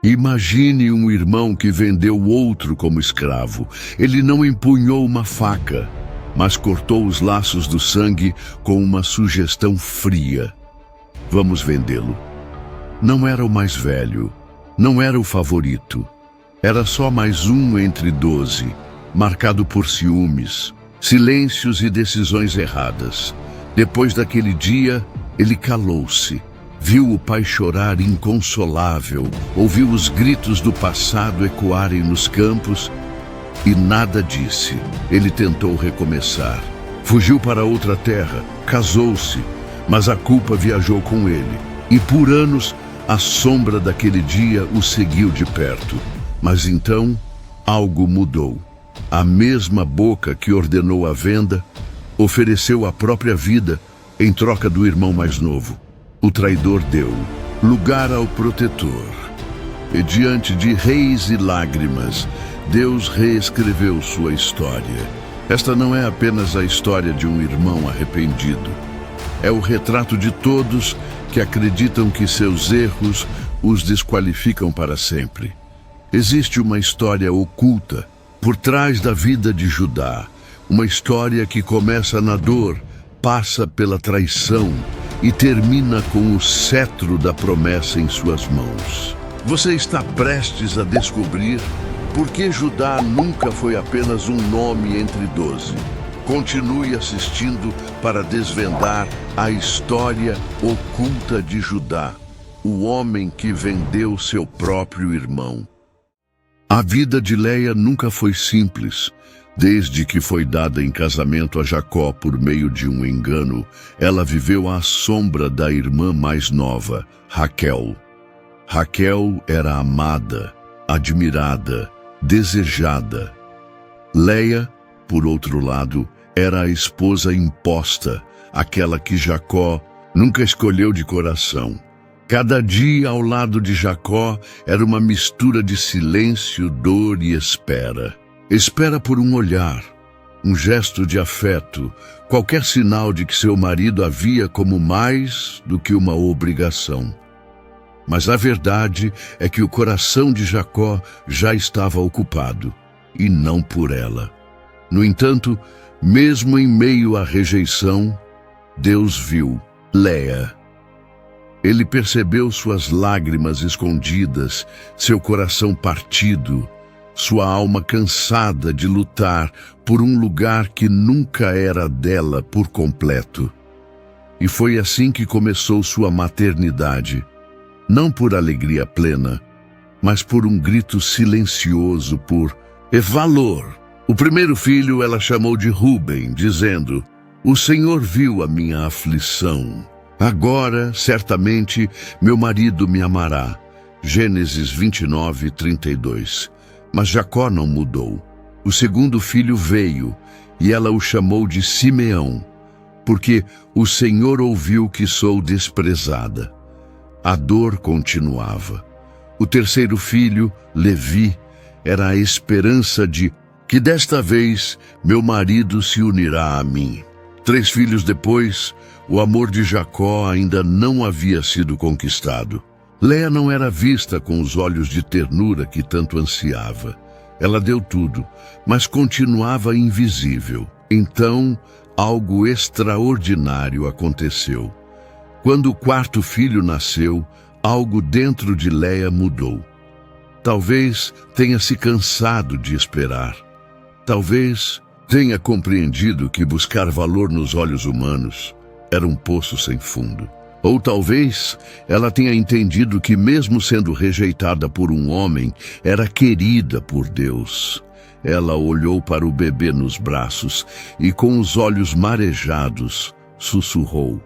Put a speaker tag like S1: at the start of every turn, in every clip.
S1: Imagine um irmão que vendeu outro como escravo. Ele não empunhou uma faca, mas cortou os laços do sangue com uma sugestão fria. Vamos vendê-lo. Não era o mais velho, não era o favorito. Era só mais um entre 12, marcado por ciúmes, silêncios e decisões erradas. Depois daquele dia, ele calou-se. Viu o pai chorar inconsolável, ouviu os gritos do passado ecoarem nos campos e nada disse. Ele tentou recomeçar. Fugiu para outra terra, casou-se, mas a culpa viajou com ele. E por anos, a sombra daquele dia o seguiu de perto. Mas então, algo mudou. A mesma boca que ordenou a venda, ofereceu a própria vida em troca do irmão mais novo. O traidor deu lugar ao protetor. E diante de reis e lágrimas, Deus reescreveu sua história. Esta não é apenas a história de um irmão arrependido. É o retrato de todos que acreditam que seus erros os desqualificam para sempre. Existe uma história oculta por trás da vida de Judá. Uma história que começa na dor, passa pela traição e termina com o cetro da promessa em suas mãos. Você está prestes a descobrir por que Judá nunca foi apenas um nome entre 12. Continue assistindo para desvendar a história oculta de Judá, o homem que vendeu seu próprio irmão. A vida de Leia nunca foi simples. Desde que foi dada em casamento a Jacó por meio de um engano, ela viveu à sombra da irmã mais nova, Raquel. Raquel era amada, admirada, desejada. Leia, por outro lado, era a esposa imposta, aquela que Jacó nunca escolheu de coração. Cada dia ao lado de Jacó era uma mistura de silêncio, dor e espera. Espera por um olhar, um gesto de afeto, qualquer sinal de que seu marido a via como mais do que uma obrigação. Mas a verdade é que o coração de Jacó já estava ocupado, e não por ela. No entanto, mesmo em meio à rejeição, Deus viu Leia. Ele percebeu suas lágrimas escondidas, seu coração partido, sua alma cansada de lutar por um lugar que nunca era dela por completo. E foi assim que começou sua maternidade, não por alegria plena, mas por um grito silencioso por valor. O primeiro filho ela chamou de Rúben, dizendo: "O Senhor viu a minha aflição. Agora, certamente, meu marido me amará." Gênesis 29, 32. Mas Jacó não mudou. O segundo filho veio, e ela o chamou de Simeão, porque o Senhor ouviu que sou desprezada. A dor continuava. O terceiro filho, Levi, era a esperança de que desta vez meu marido se unirá a mim. 3 filhos depois, o amor de Jacó ainda não havia sido conquistado. Leia não era vista com os olhos de ternura que tanto ansiava. Ela deu tudo, mas continuava invisível. Então, algo extraordinário aconteceu. Quando o quarto filho nasceu, algo dentro de Leia mudou. Talvez tenha se cansado de esperar. Talvez tenha compreendido que buscar valor nos olhos humanos era um poço sem fundo. Ou talvez ela tenha entendido que, mesmo sendo rejeitada por um homem, era querida por Deus. Ela olhou para o bebê nos braços e, com os olhos marejados, sussurrou: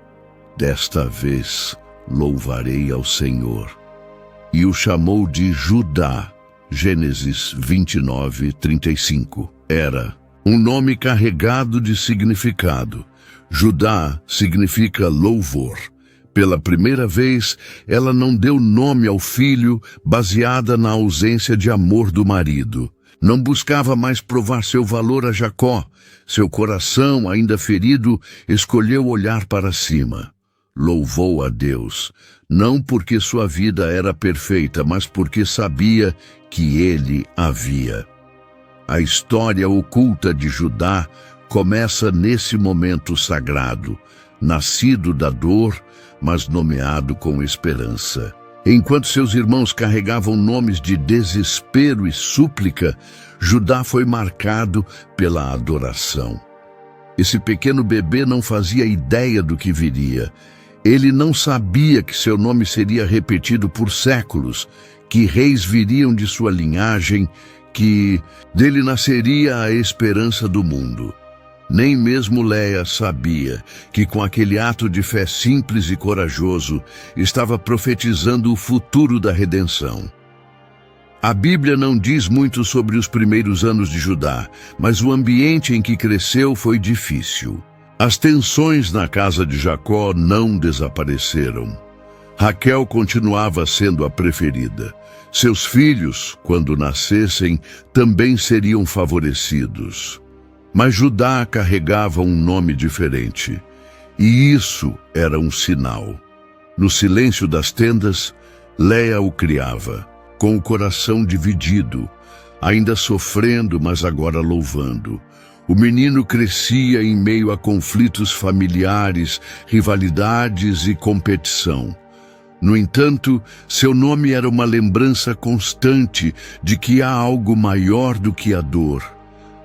S1: "Desta vez louvarei ao Senhor." E o chamou de Judá. Gênesis 29, 35. Era um nome carregado de significado. Judá significa louvor. Pela primeira vez, ela não deu nome ao filho baseada na ausência de amor do marido. Não buscava mais provar seu valor a Jacó. Seu coração, ainda ferido, escolheu olhar para cima. louvou a Deus, não porque sua vida era perfeita, mas porque sabia que ele havia. A história oculta de Judá começa nesse momento sagrado, nascido da dor, mas nomeado com esperança. Enquanto seus irmãos carregavam nomes de desespero e súplica, Judá foi marcado pela adoração. Esse pequeno bebê não fazia ideia do que viria. Ele não sabia que seu nome seria repetido por séculos, que reis viriam de sua linhagem, que dele nasceria a esperança do mundo. Nem mesmo Léia sabia que com aquele ato de fé simples e corajoso estava profetizando o futuro da redenção. A Bíblia não diz muito sobre os primeiros anos de Judá, mas o ambiente em que cresceu foi difícil. As tensões na casa de Jacó não desapareceram. Raquel continuava sendo a preferida. Seus filhos, quando nascessem, também seriam favorecidos. Mas Judá carregava um nome diferente, e isso era um sinal. No silêncio das tendas, Léia o criava, com o coração dividido, ainda sofrendo, mas agora louvando. O menino crescia em meio a conflitos familiares, rivalidades e competição. No entanto, seu nome era uma lembrança constante de que há algo maior do que a dor.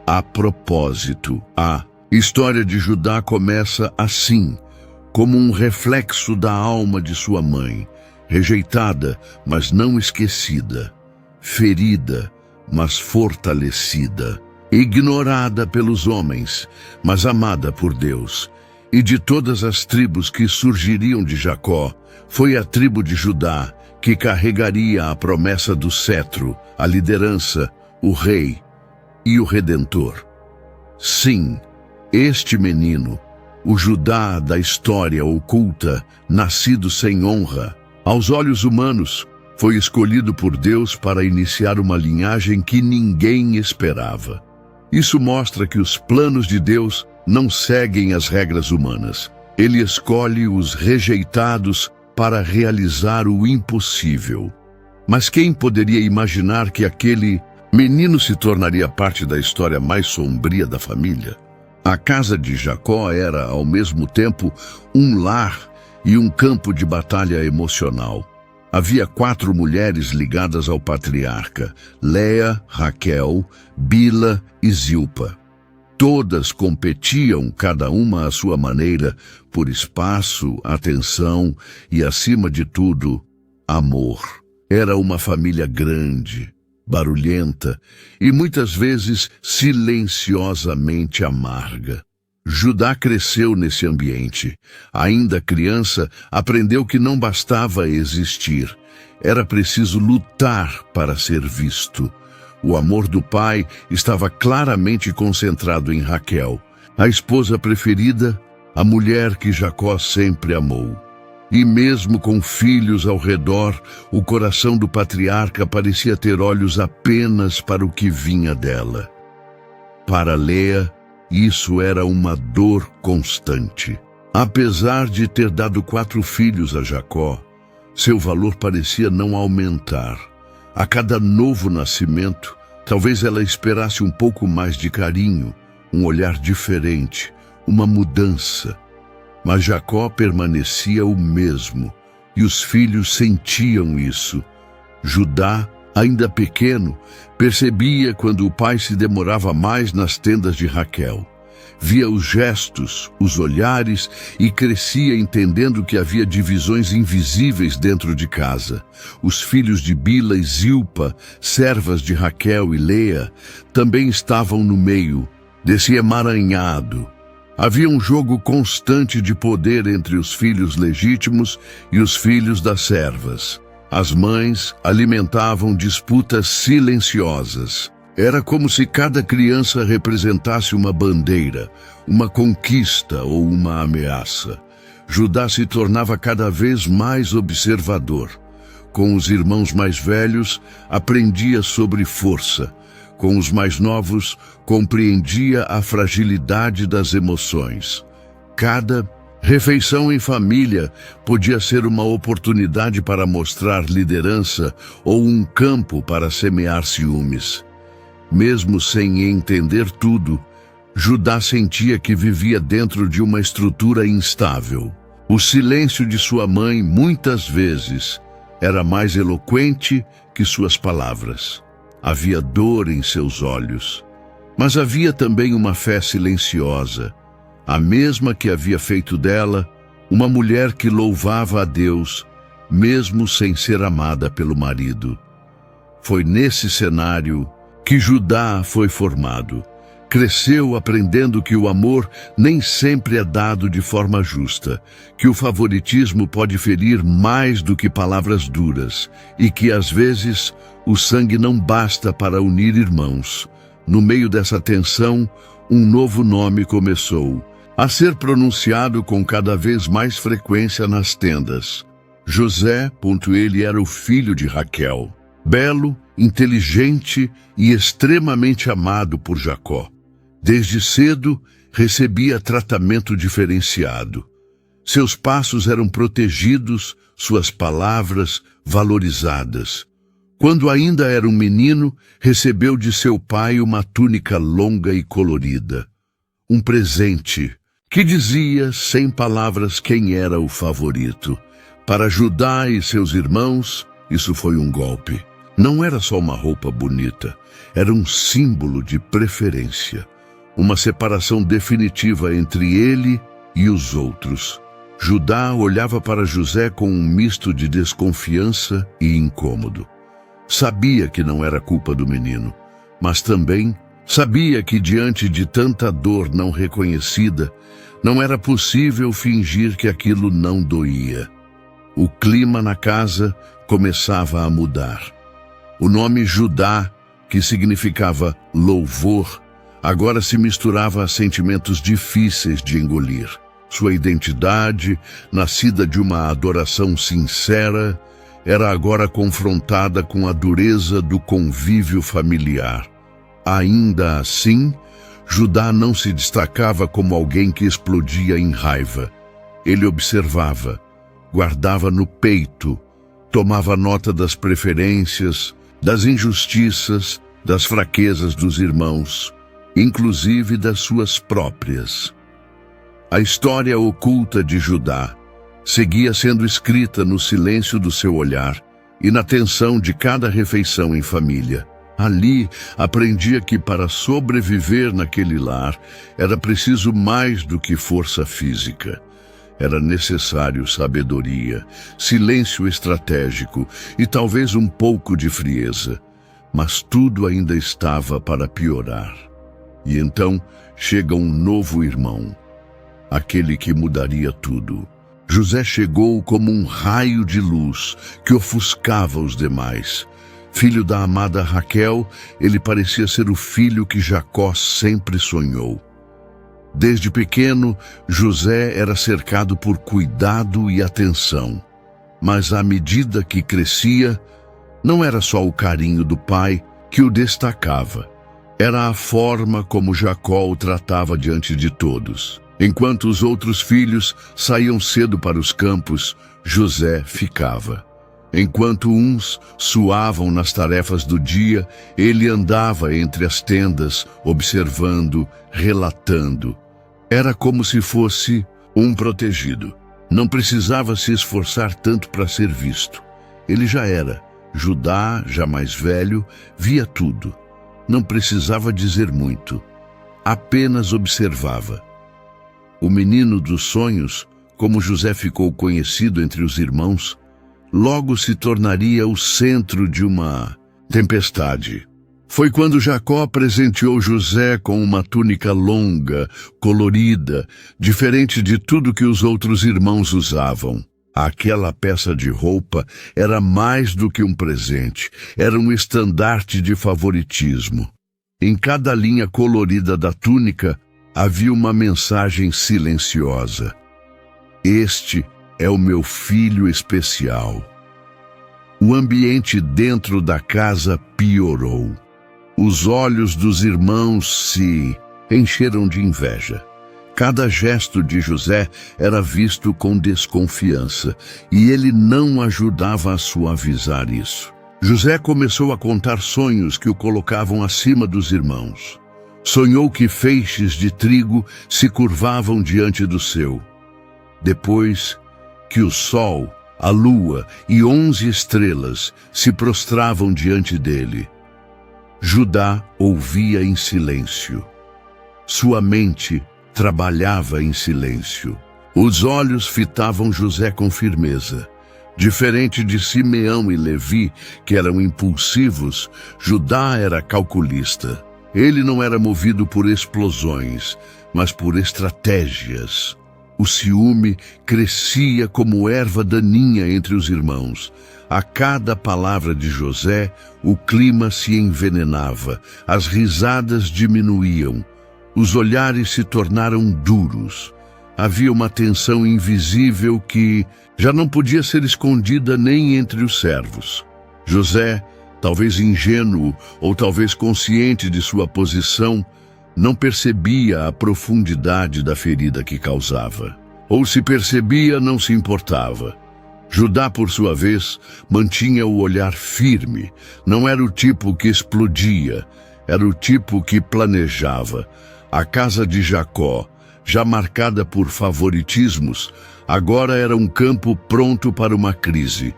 S1: A propósito, a história de Judá começa assim, como um reflexo da alma de sua mãe, rejeitada, mas não esquecida, ferida, mas fortalecida, ignorada pelos homens, mas amada por Deus. E de todas as tribos que surgiriam de Jacó, foi a tribo de Judá que carregaria a promessa do cetro, a liderança, o rei e o Redentor. Sim, este menino, o Judá da história oculta, nascido sem honra, aos olhos humanos, foi escolhido por Deus para iniciar uma linhagem que ninguém esperava. Isso mostra que os planos de Deus não seguem as regras humanas. Ele escolhe os rejeitados para realizar o impossível. Mas quem poderia imaginar que aquele menino se tornaria parte da história mais sombria da família? A casa de Jacó era, ao mesmo tempo, um lar e um campo de batalha emocional. Havia 4 mulheres ligadas ao patriarca: Léia, Raquel, Bila e Zilpa. Todas competiam, cada uma à sua maneira, por espaço, atenção e, acima de tudo, amor. Era uma família grande, barulhenta e muitas vezes silenciosamente amarga. Judá cresceu nesse ambiente. Ainda criança, aprendeu que não bastava existir. Era preciso lutar para ser visto. O amor do pai estava claramente concentrado em Raquel, a esposa preferida, a mulher que Jacó sempre amou. E mesmo com filhos ao redor, o coração do patriarca parecia ter olhos apenas para o que vinha dela. Para Léia, isso era uma dor constante. Apesar de ter dado 4 filhos a Jacó, seu valor parecia não aumentar. A cada novo nascimento, talvez ela esperasse um pouco mais de carinho, um olhar diferente, uma mudança. Mas Jacó permanecia o mesmo, e os filhos sentiam isso. Judá, ainda pequeno, percebia quando o pai se demorava mais nas tendas de Raquel. Via os gestos, os olhares e crescia entendendo que havia divisões invisíveis dentro de casa. Os filhos de Bila e Zilpa, servas de Raquel e Léia, também estavam no meio desse emaranhado. Havia um jogo constante de poder entre os filhos legítimos e os filhos das servas. As mães alimentavam disputas silenciosas. Era como se cada criança representasse uma bandeira, uma conquista ou uma ameaça. Judá se tornava cada vez mais observador. Com os irmãos mais velhos, aprendia sobre força. Com os mais novos, compreendia a fragilidade das emoções. Cada Refeição em família podia ser uma oportunidade para mostrar liderança ou um campo para semear ciúmes. Mesmo sem entender tudo, Judá sentia que vivia dentro de uma estrutura instável. O silêncio de sua mãe, muitas vezes, era mais eloquente que suas palavras. Havia dor em seus olhos, mas havia também uma fé silenciosa, a mesma que havia feito dela uma mulher que louvava a Deus, mesmo sem ser amada pelo marido. Foi nesse cenário que Judá foi formado. Cresceu aprendendo que o amor nem sempre é dado de forma justa, que o favoritismo pode ferir mais do que palavras duras e que, às vezes, o sangue não basta para unir irmãos. No meio dessa tensão, um novo nome começou a ser pronunciado com cada vez mais frequência nas tendas. José, ele era o filho de Raquel, belo, inteligente e extremamente amado por Jacó. Desde cedo, recebia tratamento diferenciado. Seus passos eram protegidos, suas palavras valorizadas. Quando ainda era um menino, recebeu de seu pai uma túnica longa e colorida. Um presente que dizia, sem palavras, quem era o favorito. Para Judá e seus irmãos, isso foi um golpe. Não era só uma roupa bonita, era um símbolo de preferência. Uma separação definitiva entre ele e os outros. Judá olhava para José com um misto de desconfiança e incômodo. Sabia que não era culpa do menino, mas também sabia que diante de tanta dor não reconhecida, não era possível fingir que aquilo não doía. O clima na casa começava a mudar. O nome Judá, que significava louvor, agora se misturava a sentimentos difíceis de engolir. Sua identidade, nascida de uma adoração sincera, era agora confrontada com a dureza do convívio familiar. Ainda assim, Judá não se destacava como alguém que explodia em raiva. Ele observava, guardava no peito, tomava nota das preferências, das injustiças, das fraquezas dos irmãos, inclusive das suas próprias. A história oculta de Judá seguia sendo escrita no silêncio do seu olhar e na tensão de cada refeição em família. Ali, aprendia que para sobreviver naquele lar era preciso mais do que força física. Era necessário sabedoria, silêncio estratégico e talvez um pouco de frieza. Mas tudo ainda estava para piorar. E então chega um novo irmão, aquele que mudaria tudo. José chegou como um raio de luz que ofuscava os demais. Filho da amada Raquel, ele parecia ser o filho que Jacó sempre sonhou. Desde pequeno, José era cercado por cuidado e atenção. Mas à medida que crescia, não era só o carinho do pai que o destacava. Era a forma como Jacó o tratava diante de todos. Enquanto os outros filhos saíam cedo para os campos, José ficava. Enquanto uns suavam nas tarefas do dia, ele andava entre as tendas, observando, relatando. Era como se fosse um protegido. Não precisava se esforçar tanto para ser visto. Ele já era. Judá, já mais velho, via tudo. Não precisava dizer muito. Apenas observava. O menino dos sonhos, como José ficou conhecido entre os irmãos, logo se tornaria o centro de uma tempestade. Foi quando Jacó presenteou José com uma túnica longa, colorida, diferente de tudo que os outros irmãos usavam. Aquela peça de roupa era mais do que um presente, era um estandarte de favoritismo. Em cada linha colorida da túnica havia uma mensagem silenciosa. Este é o meu filho especial. O ambiente dentro da casa piorou. Os olhos dos irmãos se encheram de inveja. Cada gesto de José era visto com desconfiança, e ele não ajudava a suavizar isso. José começou a contar sonhos que o colocavam acima dos irmãos. Sonhou que feixes de trigo se curvavam diante do seu. Depois, que o sol, a lua e 11 estrelas se prostravam diante dele. Judá ouvia em silêncio. Sua mente trabalhava em silêncio. Os olhos fitavam José com firmeza. Diferente de Simeão e Levi, que eram impulsivos, Judá era calculista. Ele não era movido por explosões, mas por estratégias. O ciúme crescia como erva daninha entre os irmãos. A cada palavra de José, o clima se envenenava, as risadas diminuíam, os olhares se tornaram duros. Havia uma tensão invisível que já não podia ser escondida nem entre os servos. José, talvez ingênuo ou talvez consciente de sua posição, não percebia a profundidade da ferida que causava. Ou se percebia, não se importava. Judá, por sua vez, mantinha o olhar firme. Não era o tipo que explodia, era o tipo que planejava. A casa de Jacó, já marcada por favoritismos, agora era um campo pronto para uma crise.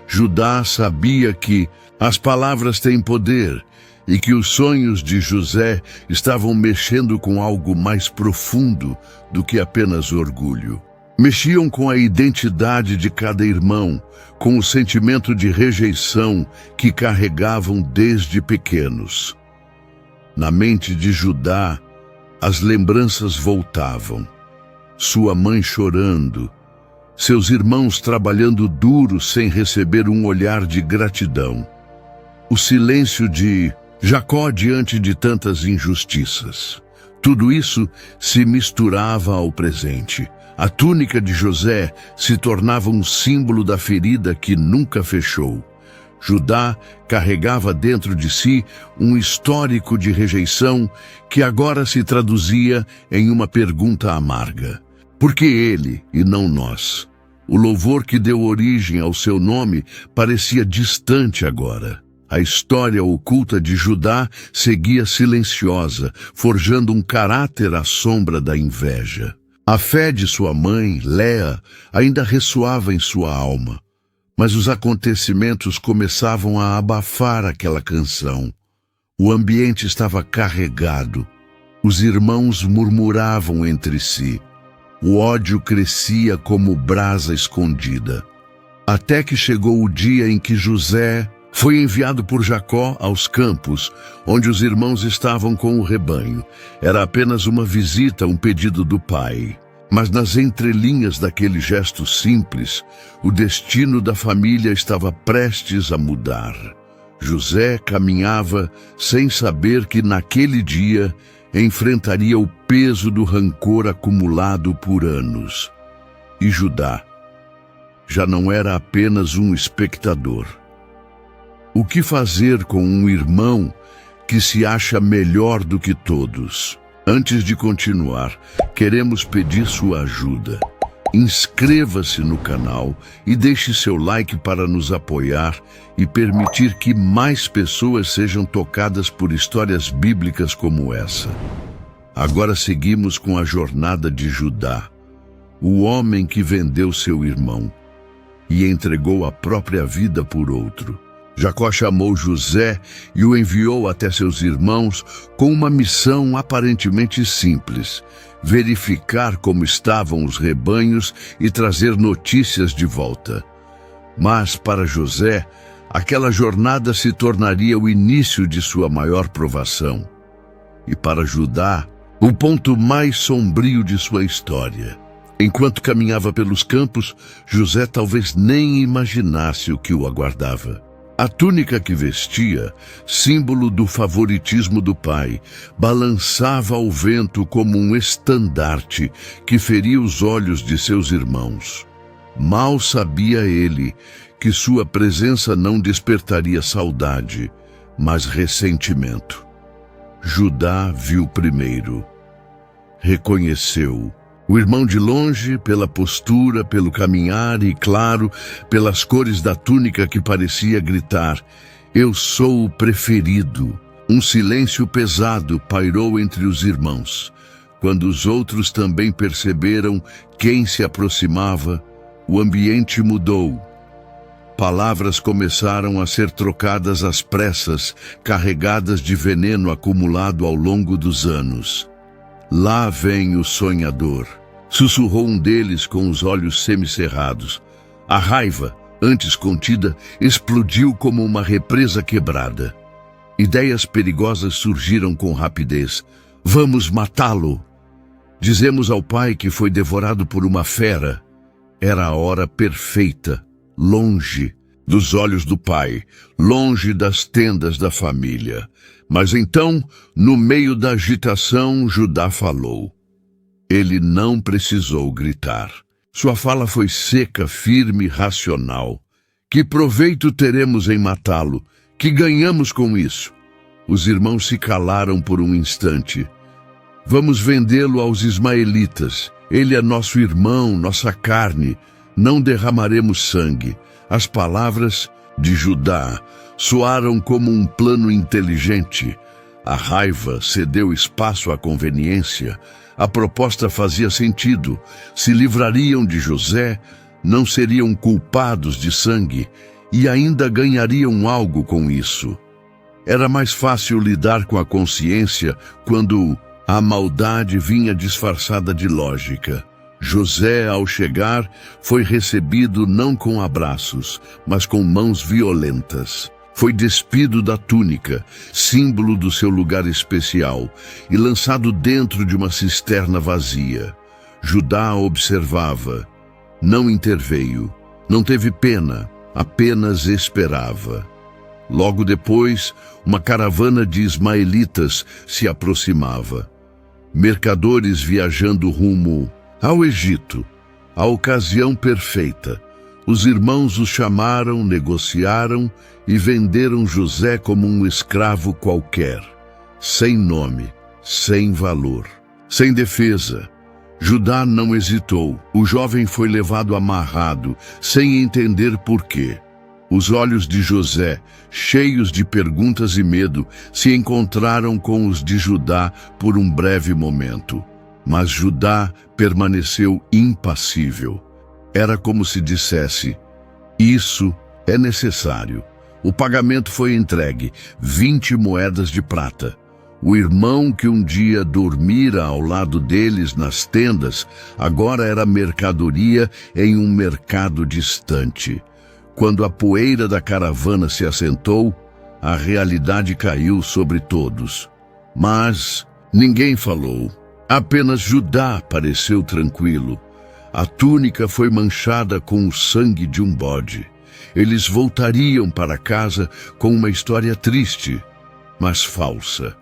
S1: Judá sabia que as palavras têm poder e que os sonhos de José estavam mexendo com algo mais profundo do que apenas orgulho. Mexiam com a identidade de cada irmão, com o sentimento de rejeição que carregavam desde pequenos. Na mente de Judá, as lembranças voltavam. Sua mãe chorando, seus irmãos trabalhando duro sem receber um olhar de gratidão. O silêncio de Jacó diante de tantas injustiças. Tudo isso se misturava ao presente. A túnica de José se tornava um símbolo da ferida que nunca fechou. Judá carregava dentro de si um histórico de rejeição que agora se traduzia em uma pergunta amarga. Por que ele e não nós? O louvor que deu origem ao seu nome parecia distante agora. A história oculta de Judá seguia silenciosa, forjando um caráter à sombra da inveja. A fé de sua mãe, Léa, ainda ressoava em sua alma, mas os acontecimentos começavam a abafar aquela canção. O ambiente estava carregado. Os irmãos murmuravam entre si. O ódio crescia como brasa escondida. Até que chegou o dia em que José foi enviado por Jacó aos campos, onde os irmãos estavam com o rebanho. Era apenas uma visita, um pedido do pai. Mas nas entrelinhas daquele gesto simples, o destino da família estava prestes a mudar. José caminhava sem saber que naquele dia enfrentaria o peso do rancor acumulado por anos. E Judá já não era apenas um espectador. O que fazer com um irmão que se acha melhor do que todos? Antes de continuar, queremos pedir sua ajuda. Inscreva-se no canal e deixe seu like para nos apoiar e permitir que mais pessoas sejam tocadas por histórias bíblicas como essa. Agora seguimos com a jornada de Judá, o homem que vendeu seu irmão e entregou a própria vida por outro. Jacó chamou José e o enviou até seus irmãos com uma missão aparentemente simples: verificar como estavam os rebanhos e trazer notícias de volta. Mas para José, aquela jornada se tornaria o início de sua maior provação. E para Judá, o ponto mais sombrio de sua história. Enquanto caminhava pelos campos, José talvez nem imaginasse o que o aguardava. A túnica que vestia, símbolo do favoritismo do pai, balançava ao vento como um estandarte que feria os olhos de seus irmãos. Mal sabia ele que sua presença não despertaria saudade, mas ressentimento. Judá viu primeiro. reconheceu. O irmão de longe, pela postura, pelo caminhar e, claro, pelas cores da túnica que parecia gritar: "Eu sou o preferido." Um silêncio pesado pairou entre os irmãos. Quando os outros também perceberam quem se aproximava, o ambiente mudou. Palavras começaram a ser trocadas às pressas, carregadas de veneno acumulado ao longo dos anos. "Lá vem o sonhador", sussurrou um deles com os olhos semicerrados. A raiva, antes contida, explodiu como uma represa quebrada. Ideias perigosas surgiram com rapidez. "Vamos matá-lo." Dizemos ao pai que foi devorado por uma fera. Era a hora perfeita, longe dos olhos do pai, longe das tendas da família. Mas então, no meio da agitação, Judá falou. Ele não precisou gritar. Sua fala foi seca, firme e racional. "Que proveito teremos em matá-lo? Que ganhamos com isso?" Os irmãos se calaram por um instante. "Vamos vendê-lo aos ismaelitas. Ele é nosso irmão, nossa carne. Não derramaremos sangue." As palavras de Judá soaram como um plano inteligente. A raiva cedeu espaço à conveniência. A proposta fazia sentido. Se livrariam de José, não seriam culpados de sangue e ainda ganhariam algo com isso. Era mais fácil lidar com a consciência quando a maldade vinha disfarçada de lógica. José, ao chegar, foi recebido não com abraços, mas com mãos violentas. Foi despido da túnica, símbolo do seu lugar especial, e lançado dentro de uma cisterna vazia. Judá observava, não interveio, não teve pena, apenas esperava. Logo depois, uma caravana de ismaelitas se aproximava. Mercadores viajando rumo ao Egito. A ocasião perfeita. Os irmãos os chamaram, negociaram e venderam José como um escravo qualquer, sem nome, sem valor, sem defesa. Judá não hesitou. O jovem foi levado amarrado, sem entender por quê. Os olhos de José, cheios de perguntas e medo, se encontraram com os de Judá por um breve momento. Mas Judá permaneceu impassível. Era como se dissesse: isso é necessário. O pagamento foi entregue, 20 moedas de prata. O irmão que um dia dormira ao lado deles nas tendas, agora era mercadoria em um mercado distante. Quando a poeira da caravana se assentou, a realidade caiu sobre todos. Mas ninguém falou. Apenas Judá pareceu tranquilo. A túnica foi manchada com o sangue de um bode. Eles voltariam para casa com uma história triste, mas falsa.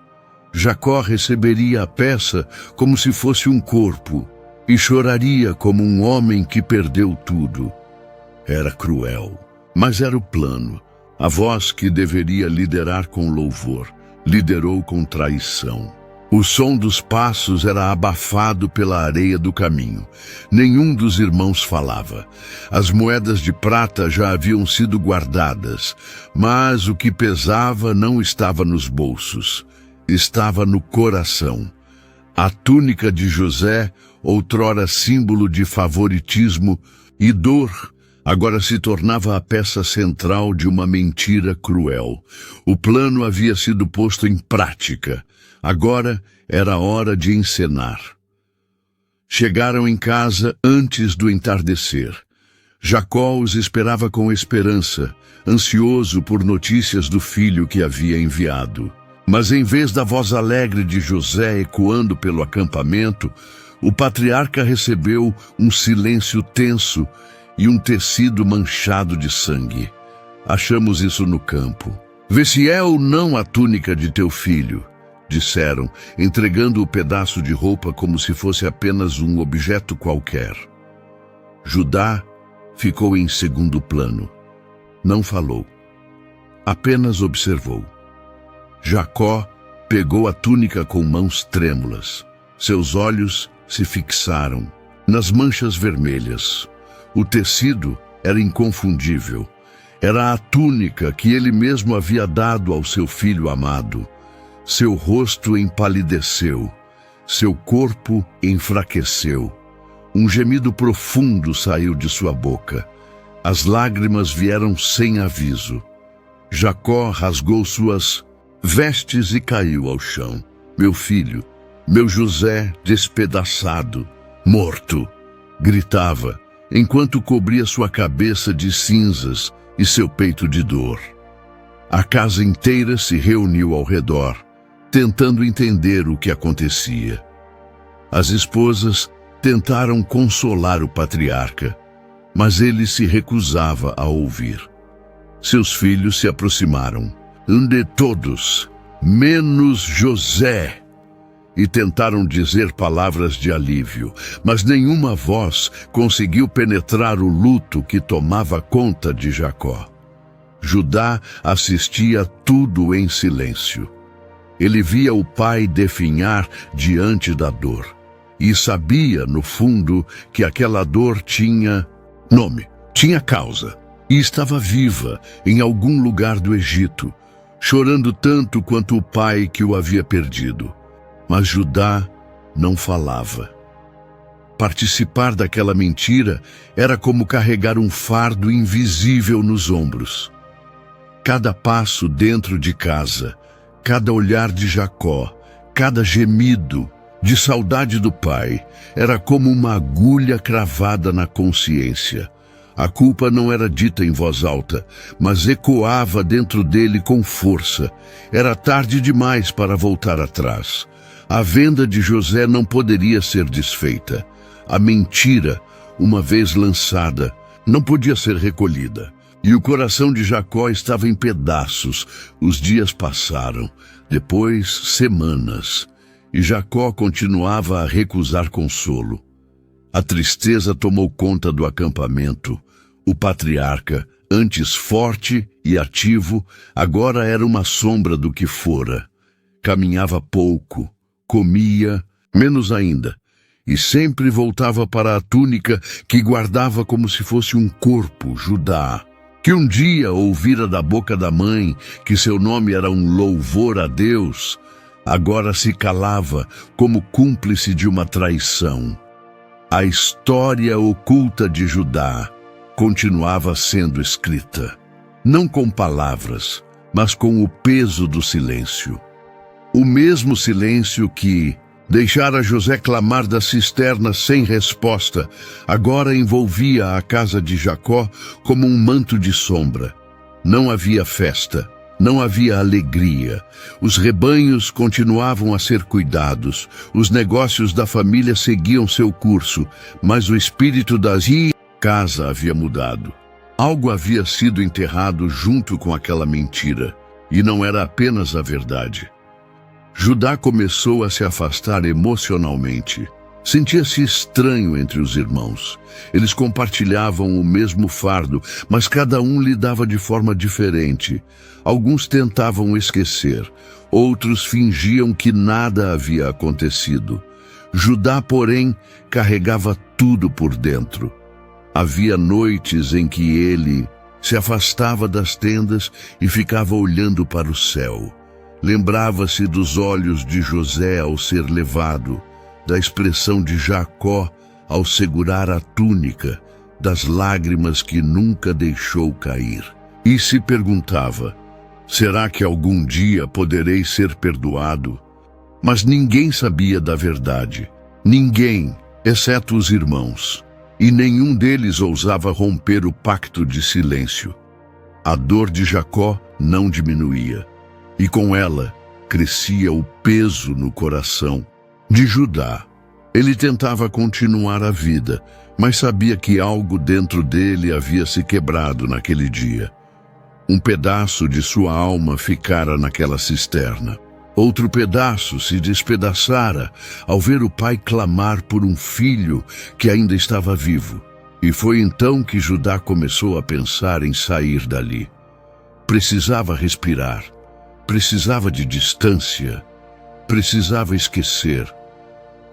S1: Jacó receberia a peça como se fosse um corpo e choraria como um homem que perdeu tudo. Era cruel, mas era o plano. A voz que deveria liderar com louvor, liderou com traição. O som dos passos era abafado pela areia do caminho. Nenhum dos irmãos falava. As moedas de prata já haviam sido guardadas, mas o que pesava não estava nos bolsos, estava no coração. A túnica de José, outrora símbolo de favoritismo e dor, agora se tornava a peça central de uma mentira cruel. O plano havia sido posto em prática. Agora era hora de encenar. Chegaram em casa antes do entardecer. Jacó os esperava com esperança, ansioso por notícias do filho que havia enviado. Mas em vez da voz alegre de José ecoando pelo acampamento, o patriarca recebeu um silêncio tenso e um tecido manchado de sangue. Achamos isso no campo. Vê se é ou não a túnica de teu filho, disseram, entregando o pedaço de roupa como se fosse apenas um objeto qualquer. Judá ficou em segundo plano. Não falou. Apenas observou. Jacó pegou a túnica com mãos trêmulas. Seus olhos se fixaram nas manchas vermelhas. O tecido era inconfundível. Era a túnica que ele mesmo havia dado ao seu filho amado. Seu rosto empalideceu. Seu corpo enfraqueceu. Um gemido profundo saiu de sua boca. As lágrimas vieram sem aviso. Jacó rasgou suas vestes e caiu ao chão. Meu filho, meu José despedaçado, morto, gritava, enquanto cobria sua cabeça de cinzas e seu peito de dor. A casa inteira se reuniu ao redor, tentando entender o que acontecia. As esposas tentaram consolar o patriarca, mas ele se recusava a ouvir. Seus filhos se aproximaram, de todos, menos José, e tentaram dizer palavras de alívio, mas nenhuma voz conseguiu penetrar o luto que tomava conta de Jacó. Judá assistia tudo em silêncio. Ele via o pai definhar diante da dor, e sabia, no fundo, que aquela dor tinha nome, tinha causa, e estava viva em algum lugar do Egito, chorando tanto quanto o pai que o havia perdido. Mas Judá não falava. Participar daquela mentira era como carregar um fardo invisível nos ombros. Cada passo dentro de casa, cada olhar de Jacó, cada gemido de saudade do pai, era como uma agulha cravada na consciência. A culpa não era dita em voz alta, mas ecoava dentro dele com força. Era tarde demais para voltar atrás. A venda de José não poderia ser desfeita. A mentira, uma vez lançada, não podia ser recolhida. E o coração de Jacó estava em pedaços. Os dias passaram, depois semanas, e Jacó continuava a recusar consolo. A tristeza tomou conta do acampamento. O patriarca, antes forte e ativo, agora era uma sombra do que fora. Caminhava pouco, comia menos ainda, e sempre voltava para a túnica que guardava como se fosse um corpo, Judá, que um dia ouvira da boca da mãe que seu nome era um louvor a Deus, agora se calava como cúmplice de uma traição. A história oculta de Judá continuava sendo escrita, não com palavras, mas com o peso do silêncio. O mesmo silêncio que deixara José clamar da cisterna sem resposta, agora envolvia a casa de Jacó como um manto de sombra. Não havia festa, não havia alegria. Os rebanhos continuavam a ser cuidados, os negócios da família seguiam seu curso, mas o espírito da casa havia mudado. Algo havia sido enterrado junto com aquela mentira, e não era apenas a verdade. Judá começou a se afastar emocionalmente. Sentia-se estranho entre os irmãos. Eles compartilhavam o mesmo fardo, mas cada um lidava de forma diferente. Alguns tentavam esquecer, outros fingiam que nada havia acontecido. Judá, porém, carregava tudo por dentro. Havia noites em que ele se afastava das tendas e ficava olhando para o céu. Lembrava-se dos olhos de José ao ser levado, da expressão de Jacó ao segurar a túnica, das lágrimas que nunca deixou cair. E se perguntava, será que algum dia poderei ser perdoado? Mas ninguém sabia da verdade. Ninguém, exceto os irmãos. E nenhum deles ousava romper o pacto de silêncio. A dor de Jacó não diminuía. E com ela crescia o peso no coração de Judá. Ele tentava continuar a vida, mas sabia que algo dentro dele havia se quebrado naquele dia. Um pedaço de sua alma ficara naquela cisterna. Outro pedaço se despedaçara ao ver o pai clamar por um filho que ainda estava vivo. E foi então que Judá começou a pensar em sair dali. Precisava respirar. Precisava de distância, precisava esquecer.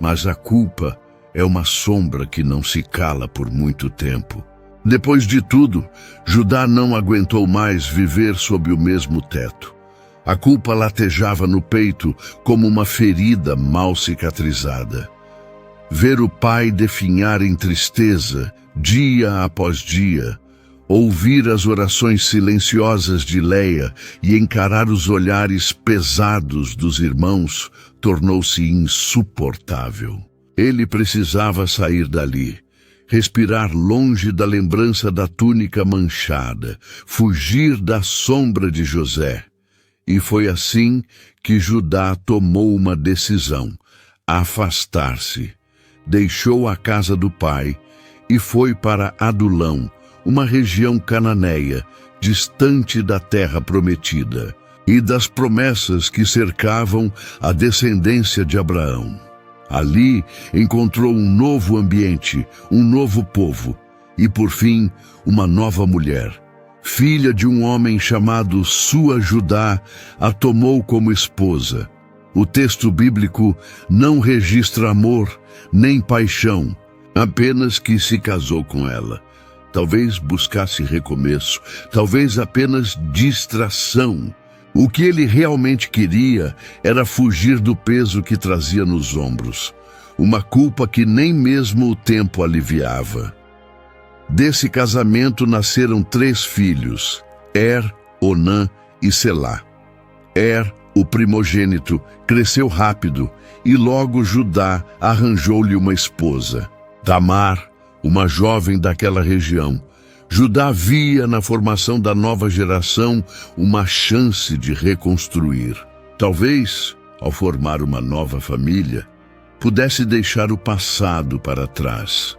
S1: Mas a culpa é uma sombra que não se cala por muito tempo. Depois de tudo, Judá não aguentou mais viver sob o mesmo teto. A culpa latejava no peito como uma ferida mal cicatrizada. Ver o pai definhar em tristeza, dia após dia, ouvir as orações silenciosas de Leia e encarar os olhares pesados dos irmãos tornou-se insuportável. Ele precisava sair dali, respirar longe da lembrança da túnica manchada, fugir da sombra de José. E foi assim que Judá tomou uma decisão: afastar-se. Deixou a casa do pai e foi para Adulão, uma região cananeia, distante da terra prometida e das promessas que cercavam a descendência de Abraão. Ali encontrou um novo ambiente, um novo povo e, por fim, uma nova mulher. Filha de um homem chamado Sua Judá, a tomou como esposa. O texto bíblico não registra amor nem paixão, apenas que se casou com ela. Talvez buscasse recomeço, talvez apenas distração. O que ele realmente queria era fugir do peso que trazia nos ombros, uma culpa que nem mesmo o tempo aliviava. Desse casamento nasceram 3 filhos, Onã e Selá. O primogênito, cresceu rápido e logo Judá arranjou-lhe uma esposa, Tamar, uma jovem daquela região. Judá via na formação da nova geração uma chance de reconstruir. Talvez, ao formar uma nova família, pudesse deixar o passado para trás.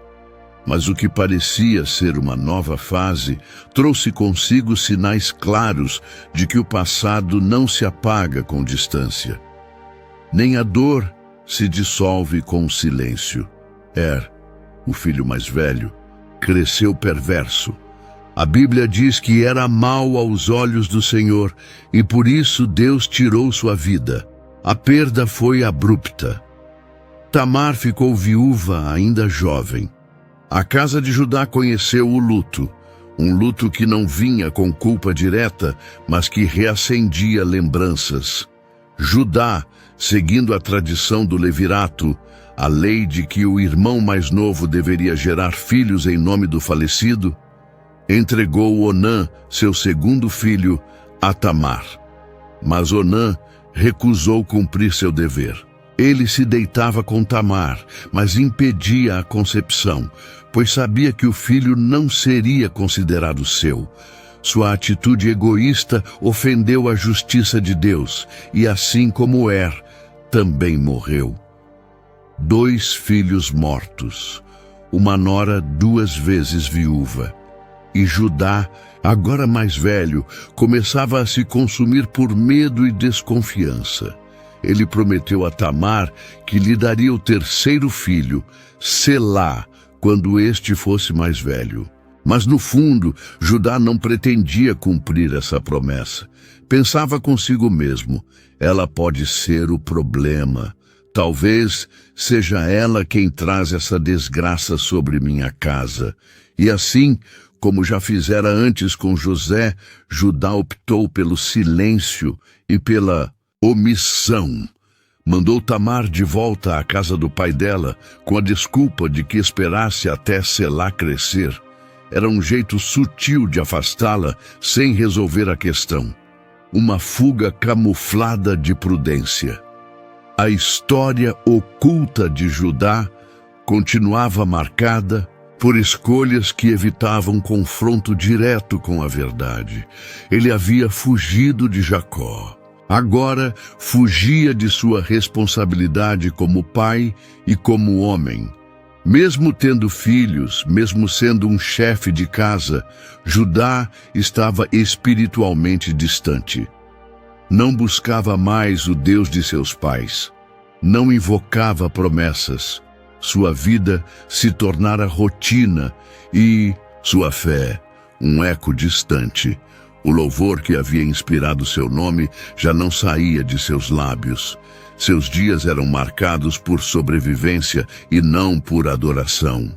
S1: Mas o que parecia ser uma nova fase trouxe consigo sinais claros de que o passado não se apaga com distância. Nem a dor se dissolve com o silêncio. O filho mais velho, cresceu perverso. A Bíblia diz que era mau aos olhos do Senhor e por isso Deus tirou sua vida. A perda foi abrupta. Tamar ficou viúva ainda jovem. A casa de Judá conheceu o luto, um luto que não vinha com culpa direta, mas que reacendia lembranças. Judá, seguindo a tradição do levirato, a lei de que o irmão mais novo deveria gerar filhos em nome do falecido, entregou Onã, seu segundo filho, a Tamar. Mas Onã recusou cumprir seu dever. Ele se deitava com Tamar, mas impedia a concepção, pois sabia que o filho não seria considerado seu. Sua atitude egoísta ofendeu a justiça de Deus, e assim como também morreu. 2 filhos mortos, uma nora 2 vezes viúva. E Judá, agora mais velho, começava a se consumir por medo e desconfiança. Ele prometeu a Tamar que lhe daria o 3º filho, Selá, quando este fosse mais velho. Mas no fundo, Judá não pretendia cumprir essa promessa. Pensava consigo mesmo: ela pode ser o problema. Talvez seja ela quem traz essa desgraça sobre minha casa. E assim, como já fizera antes com José, Judá optou pelo silêncio e pela omissão. Mandou Tamar de volta à casa do pai dela, com a desculpa de que esperasse até Selá crescer. Era um jeito sutil de afastá-la sem resolver a questão. Uma fuga camuflada de prudência. A história oculta de Judá continuava marcada por escolhas que evitavam confronto direto com a verdade. Ele havia fugido de Jacó. Agora fugia de sua responsabilidade como pai e como homem. Mesmo tendo filhos, mesmo sendo um chefe de casa, Judá estava espiritualmente distante. Não buscava mais o Deus de seus pais. Não invocava promessas. Sua vida se tornara rotina e sua fé um eco distante, O louvor que havia inspirado seu nome já não saía de seus lábios. Seus dias eram marcados por sobrevivência e não por adoração.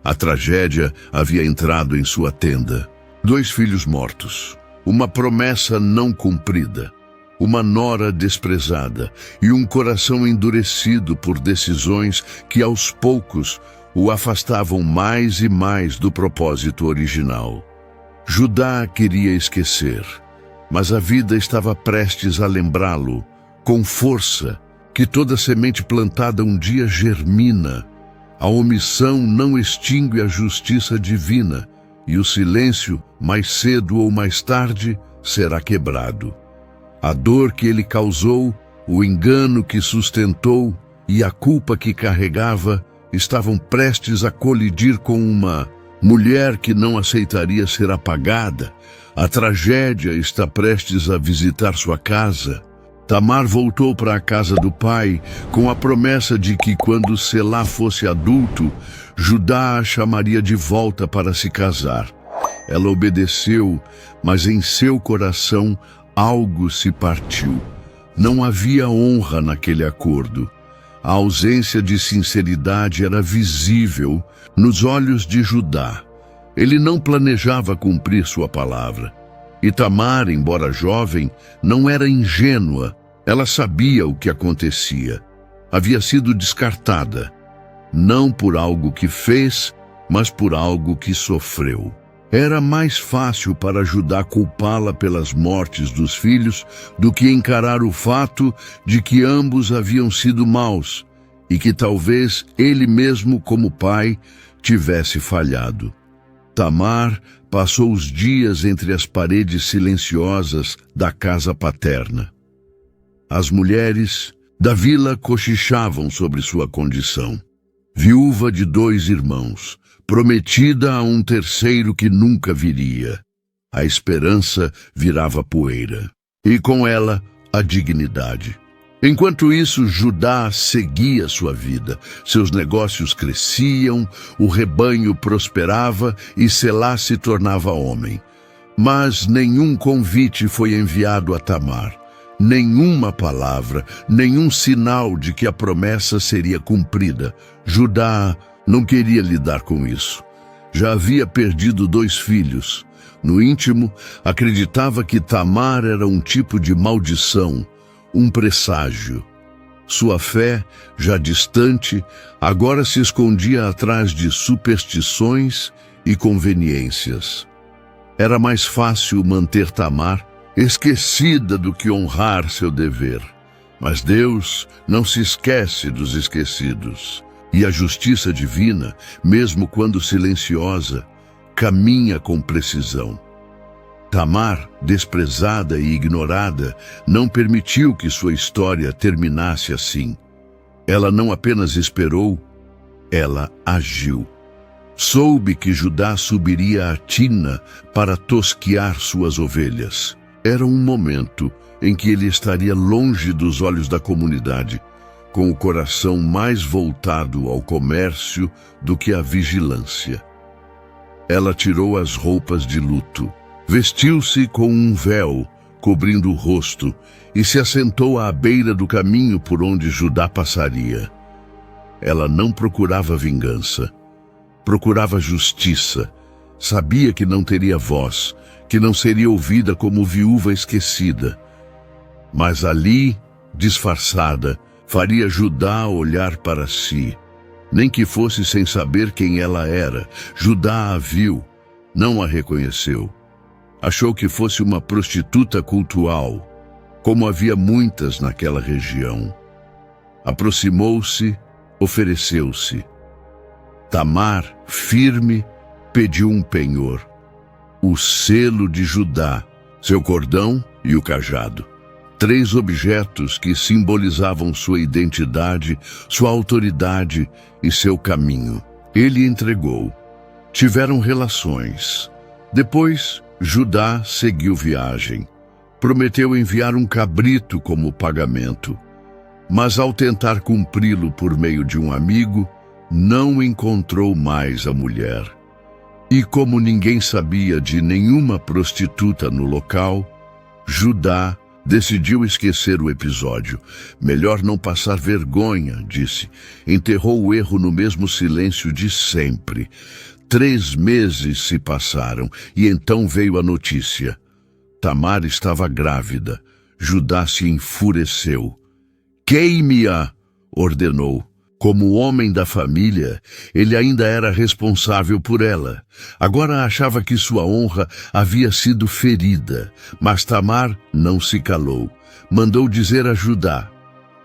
S1: A tragédia havia entrado em sua tenda. 2 filhos mortos, uma promessa não cumprida, uma nora desprezada e um coração endurecido por decisões que aos poucos o afastavam mais e mais do propósito original. Judá queria esquecer, mas a vida estava prestes a lembrá-lo, com força, que toda semente plantada um dia germina. A omissão não extingue a justiça divina, e o silêncio, mais cedo ou mais tarde, será quebrado. A dor que ele causou, o engano que sustentou e a culpa que carregava estavam prestes a colidir com uma mulher que não aceitaria ser apagada. A tragédia está prestes a visitar sua casa. Tamar voltou para a casa do pai com a promessa de que quando Selá fosse adulto, Judá a chamaria de volta para se casar. Ela obedeceu, mas em seu coração algo se partiu. Não havia honra naquele acordo. A ausência de sinceridade era visível nos olhos de Judá. Ele não planejava cumprir sua palavra. E Tamar, embora jovem, não era ingênua. Ela sabia o que acontecia. Havia sido descartada, não por algo que fez, mas por algo que sofreu. Era mais fácil para Judá culpá-la pelas mortes dos filhos do que encarar o fato de que ambos haviam sido maus e que talvez ele mesmo, como pai, tivesse falhado. Tamar passou os dias entre as paredes silenciosas da casa paterna. As mulheres da vila cochichavam sobre sua condição. Viúva de 2 irmãos, prometida a um terceiro que nunca viria. A esperança virava poeira, e com ela a dignidade. Enquanto isso, Judá seguia sua vida. Seus negócios cresciam, o rebanho prosperava e Selá se tornava homem. Mas nenhum convite foi enviado a Tamar. Nenhuma palavra, nenhum sinal de que a promessa seria cumprida. Judá não queria lidar com isso. Já havia perdido 2 filhos. No íntimo, acreditava que Tamar era um tipo de maldição, um presságio. Sua fé, já distante, agora se escondia atrás de superstições e conveniências. Era mais fácil manter Tamar esquecida do que honrar seu dever. Mas Deus não se esquece dos esquecidos. E a justiça divina, mesmo quando silenciosa, caminha com precisão. Tamar, desprezada e ignorada, não permitiu que sua história terminasse assim. Ela não apenas esperou, ela agiu. Soube que Judá subiria a tina para tosquiar suas ovelhas. Era um momento em que ele estaria longe dos olhos da comunidade, com o coração mais voltado ao comércio do que à vigilância. Ela tirou as roupas de luto, vestiu-se com um véu, cobrindo o rosto, e se assentou à beira do caminho por onde Judá passaria. Ela não procurava vingança, procurava justiça. Sabia que não teria voz, que não seria ouvida como viúva esquecida. Mas ali, disfarçada, faria Judá olhar para si. Nem que fosse sem saber quem ela era, Judá a viu, não a reconheceu. Achou que fosse uma prostituta cultual, como havia muitas naquela região. Aproximou-se, ofereceu-se. Tamar, firme, pediu um penhor, o selo de Judá, seu cordão e o cajado. 3 objetos que simbolizavam sua identidade, sua autoridade e seu caminho. Ele entregou. Tiveram relações. Depois, Judá seguiu viagem. Prometeu enviar um cabrito como pagamento. Mas ao tentar cumpri-lo por meio de um amigo, não encontrou mais a mulher. E como ninguém sabia de nenhuma prostituta no local, Judá decidiu esquecer o episódio. Melhor não passar vergonha, disse. Enterrou o erro no mesmo silêncio de sempre. 3 meses se passaram e então veio a notícia. Tamar estava grávida. Judá se enfureceu. Queime-a, ordenou. Como homem da família, ele ainda era responsável por ela. Agora achava que sua honra havia sido ferida, mas Tamar não se calou. Mandou dizer a Judá: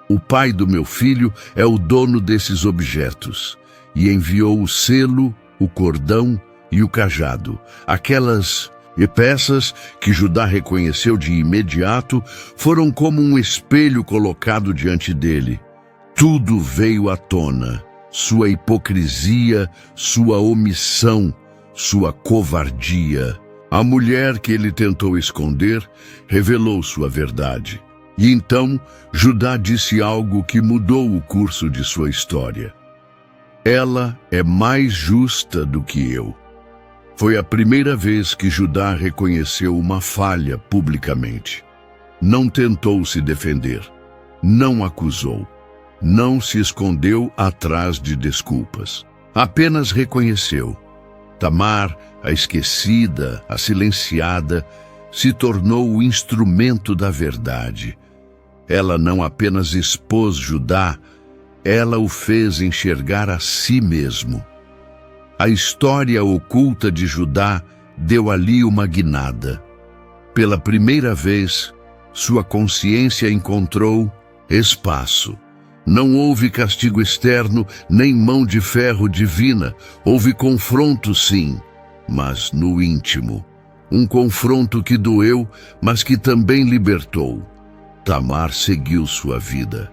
S1: o pai do meu filho é o dono desses objetos. E enviou o selo, o cordão e o cajado. Aquelas peças que Judá reconheceu de imediato foram como um espelho colocado diante dele. Tudo veio à tona, sua hipocrisia, sua omissão, sua covardia. A mulher que ele tentou esconder revelou sua verdade. E então Judá disse algo que mudou o curso de sua história. Ela é mais justa do que eu. Foi a primeira vez que Judá reconheceu uma falha publicamente. Não tentou se defender, não acusou. Não se escondeu atrás de desculpas. Apenas reconheceu. Tamar, a esquecida, a silenciada, se tornou o instrumento da verdade. Ela não apenas expôs Judá, ela o fez enxergar a si mesmo. A história oculta de Judá deu ali uma guinada. Pela primeira vez, sua consciência encontrou espaço. Não houve castigo externo, nem mão de ferro divina. Houve confronto, sim, mas no íntimo. Um confronto que doeu, mas que também libertou. Tamar seguiu sua vida.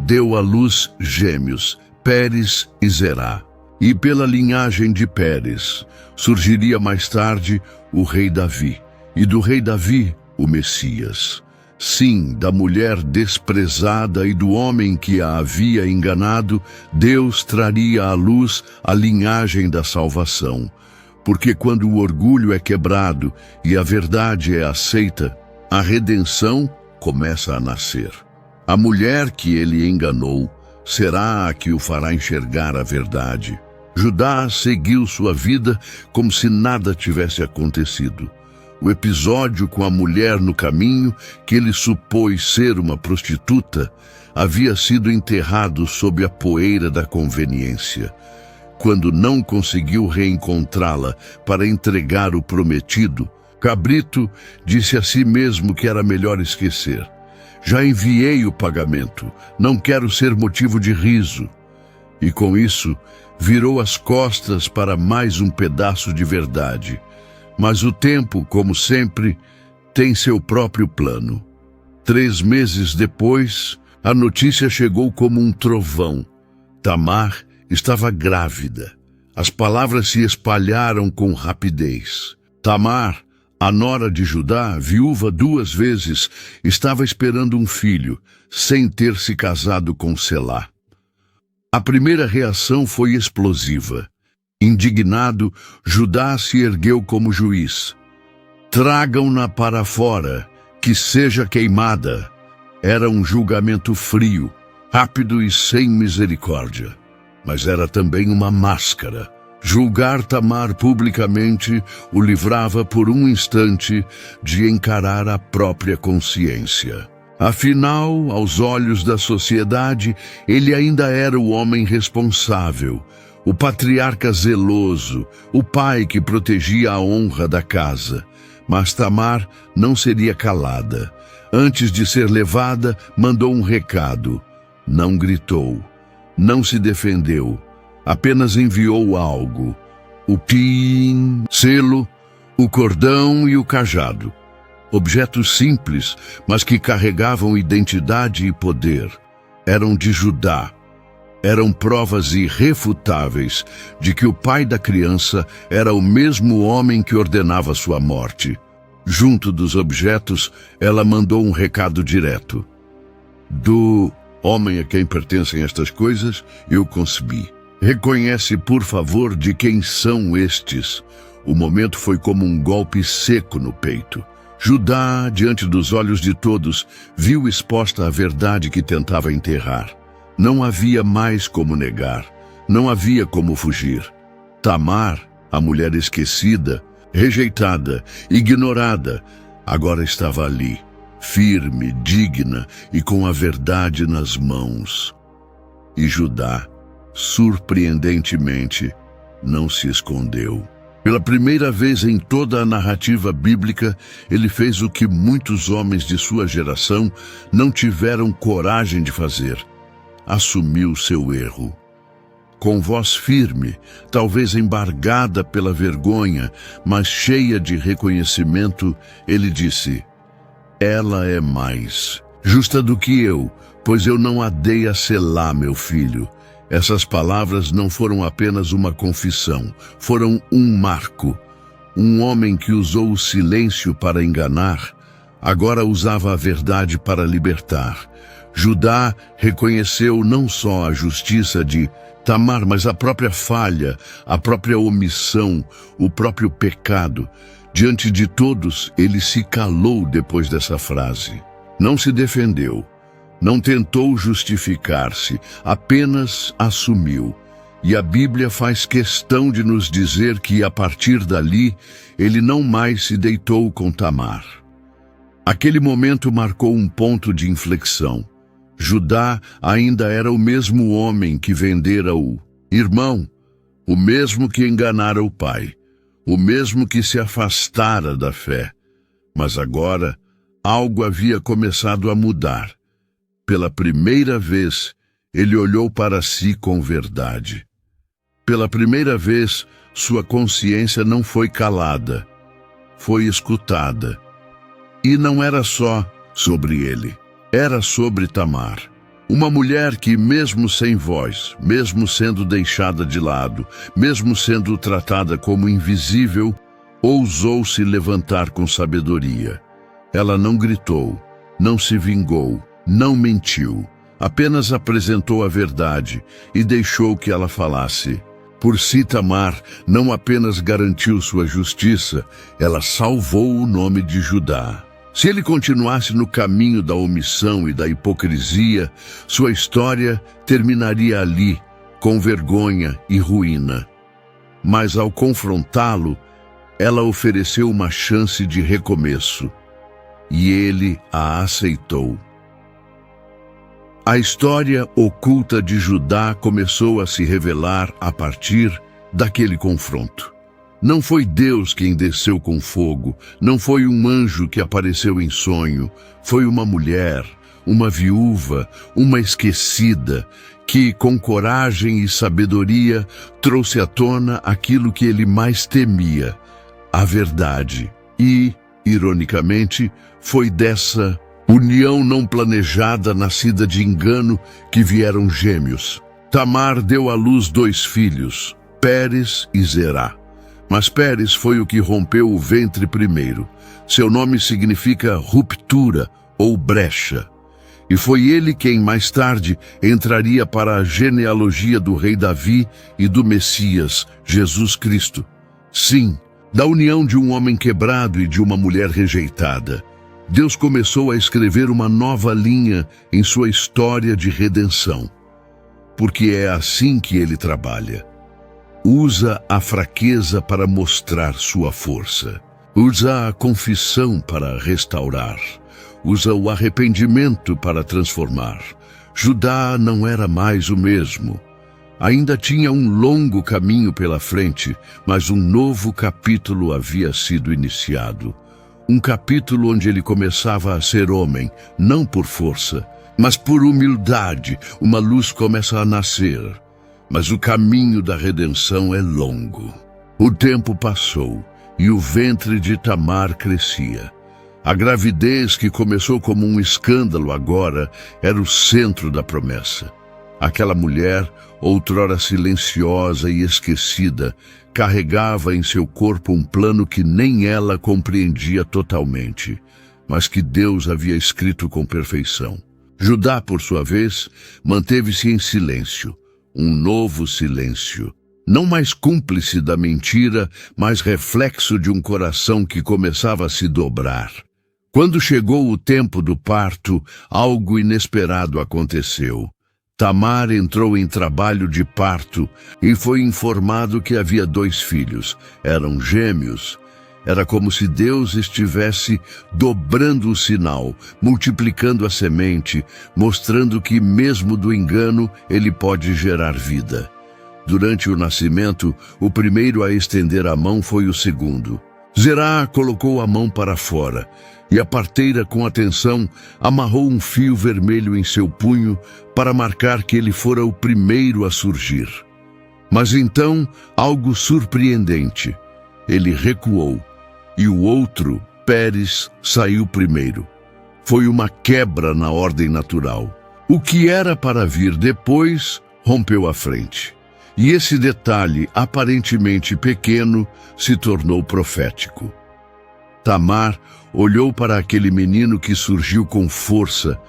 S1: Deu à luz gêmeos, Pérez e Zerá. E pela linhagem de Pérez surgiria mais tarde o rei Davi. E do rei Davi, o Messias. Sim, da mulher desprezada e do homem que a havia enganado, Deus traria à luz a linhagem da salvação. Porque quando o orgulho é quebrado e a verdade é aceita, a redenção começa a nascer. A mulher que ele enganou será a que o fará enxergar a verdade. Judá seguiu sua vida como se nada tivesse acontecido. O episódio com a mulher no caminho, que ele supôs ser uma prostituta, havia sido enterrado sob a poeira da conveniência. Quando não conseguiu reencontrá-la para entregar o prometido, Cabrito disse a si mesmo que era melhor esquecer. Já enviei o pagamento, não quero ser motivo de riso. E com isso, virou as costas para mais um pedaço de verdade. Mas o tempo, como sempre, tem seu próprio plano. 3 meses depois, a notícia chegou como um trovão. Tamar estava grávida. As palavras se espalharam com rapidez. Tamar, a nora de Judá, viúva 2 vezes, estava esperando um filho, sem ter se casado com Selá. A primeira reação foi explosiva. Indignado, Judá se ergueu como juiz. Tragam-na para fora, que seja queimada. Era um julgamento frio, rápido e sem misericórdia. Mas era também uma máscara. Julgar Tamar publicamente o livrava por um instante de encarar a própria consciência. Afinal, aos olhos da sociedade, ele ainda era o homem responsável, o patriarca zeloso, o pai que protegia a honra da casa. Mas Tamar não seria calada. Antes de ser levada, mandou um recado. Não gritou, não se defendeu, apenas enviou algo. O pin, selo, o cordão e o cajado. Objetos simples, mas que carregavam identidade e poder. Eram de Judá. Eram provas irrefutáveis de que o pai da criança era o mesmo homem que ordenava sua morte. Junto dos objetos, ela mandou um recado direto. Do homem a quem pertencem estas coisas, eu concebi. Reconhece, por favor, de quem são estes. O momento foi como um golpe seco no peito. Judá, diante dos olhos de todos, viu exposta a verdade que tentava enterrar. Não havia mais como negar, não havia como fugir. Tamar, a mulher esquecida, rejeitada, ignorada, agora estava ali, firme, digna e com a verdade nas mãos. E Judá, surpreendentemente, não se escondeu. Pela primeira vez em toda a narrativa bíblica, ele fez o que muitos homens de sua geração não tiveram coragem de fazer. Assumiu seu erro. Com voz firme, talvez embargada pela vergonha, mas cheia de reconhecimento, ele disse: "Ela é mais justa do que eu, pois eu não a dei a selar, meu filho." Essas palavras não foram apenas uma confissão, foram um marco. Um homem que usou o silêncio para enganar, agora usava a verdade para libertar. Judá reconheceu não só a justiça de Tamar, mas a própria falha, a própria omissão, o próprio pecado. Diante de todos, ele se calou depois dessa frase. Não se defendeu. Não tentou justificar-se, apenas assumiu. E a Bíblia faz questão de nos dizer que, a partir dali, ele não mais se deitou com Tamar. Aquele momento marcou um ponto de inflexão. Judá ainda era o mesmo homem que vendera o irmão, o mesmo que enganara o pai, o mesmo que se afastara da fé. Mas agora, algo havia começado a mudar. Pela primeira vez, ele olhou para si com verdade. Pela primeira vez, sua consciência não foi calada, foi escutada. E não era só sobre ele, era sobre Tamar. Uma mulher que, mesmo sem voz, mesmo sendo deixada de lado, mesmo sendo tratada como invisível, ousou se levantar com sabedoria. Ela não gritou, não se vingou, não mentiu, apenas apresentou a verdade e deixou que ela falasse. Por si, Tamar não apenas garantiu sua justiça, ela salvou o nome de Judá. Se ele continuasse no caminho da omissão e da hipocrisia, sua história terminaria ali, com vergonha e ruína. Mas ao confrontá-lo, ela ofereceu uma chance de recomeço, e ele a aceitou. A história oculta de Judá começou a se revelar a partir daquele confronto. Não foi Deus quem desceu com fogo, não foi um anjo que apareceu em sonho, foi uma mulher, uma viúva, uma esquecida, que com coragem e sabedoria trouxe à tona aquilo que ele mais temia, a verdade. E, ironicamente, foi dessa união não planejada, nascida de engano, que vieram gêmeos. Tamar deu à luz 2 filhos, Pérez e Zerá. Mas Pérez foi o que rompeu o ventre primeiro. Seu nome significa ruptura ou brecha. E foi ele quem mais tarde entraria para a genealogia do rei Davi e do Messias, Jesus Cristo. Sim, da união de um homem quebrado e de uma mulher rejeitada, Deus começou a escrever uma nova linha em sua história de redenção. Porque é assim que ele trabalha. Usa a fraqueza para mostrar sua força. Usa a confissão para restaurar. Usa o arrependimento para transformar. Judá não era mais o mesmo. Ainda tinha um longo caminho pela frente, mas um novo capítulo havia sido iniciado. Um capítulo onde ele começava a ser homem, não por força, mas por humildade. Uma luz começa a nascer, mas o caminho da redenção é longo. O tempo passou e o ventre de Tamar crescia. A gravidez, que começou como um escândalo agora, era o centro da promessa. Aquela mulher, outrora silenciosa e esquecida, carregava em seu corpo um plano que nem ela compreendia totalmente, mas que Deus havia escrito com perfeição. Judá, por sua vez, manteve-se em silêncio, um novo silêncio. não mais cúmplice da mentira, mas reflexo de um coração que começava a se dobrar. Quando chegou o tempo do parto, algo inesperado aconteceu. Tamar entrou em trabalho de parto e foi informado que havia 2 filhos. Eram gêmeos. Era como se Deus estivesse dobrando o sinal, multiplicando a semente, mostrando que mesmo do engano ele pode gerar vida. Durante o nascimento, o primeiro a estender a mão foi o segundo. Zerá colocou a mão para fora, e a parteira, com atenção, amarrou um fio vermelho em seu punho para marcar que ele fora o primeiro a surgir. Mas então, algo surpreendente. Ele recuou, e o outro, Pérez, saiu primeiro. Foi uma quebra na ordem natural. O que era para vir depois, rompeu a frente. E esse detalhe, aparentemente pequeno, se tornou profético. Tamar olhou para aquele menino que surgiu com força,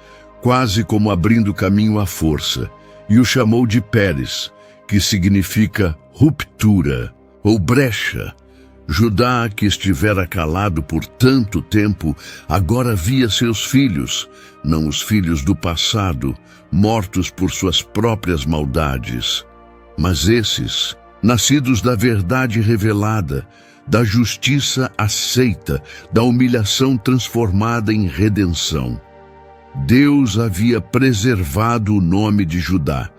S1: quase como abrindo caminho à força, e o chamou de Pérez, que significa ruptura ou brecha. Judá, que estivera calado por tanto tempo, agora via seus filhos, não os filhos do passado, mortos por suas próprias maldades, mas esses, nascidos da verdade revelada, da justiça aceita, da humilhação transformada em redenção. Deus havia preservado o nome de Judá,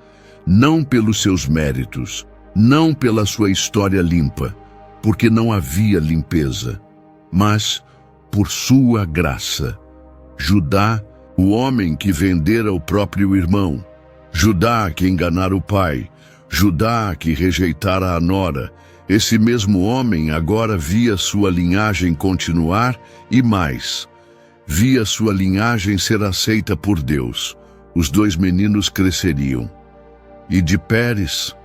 S1: não pelos seus méritos, não pela sua história limpa, porque não havia limpeza, mas por sua graça. Judá, o homem que vendera o próprio irmão, Judá que enganara o pai, Judá que rejeitara a nora, esse mesmo homem agora via sua linhagem continuar e mais, via sua linhagem ser aceita por Deus. Os 2 meninos cresceriam. E de Pérez,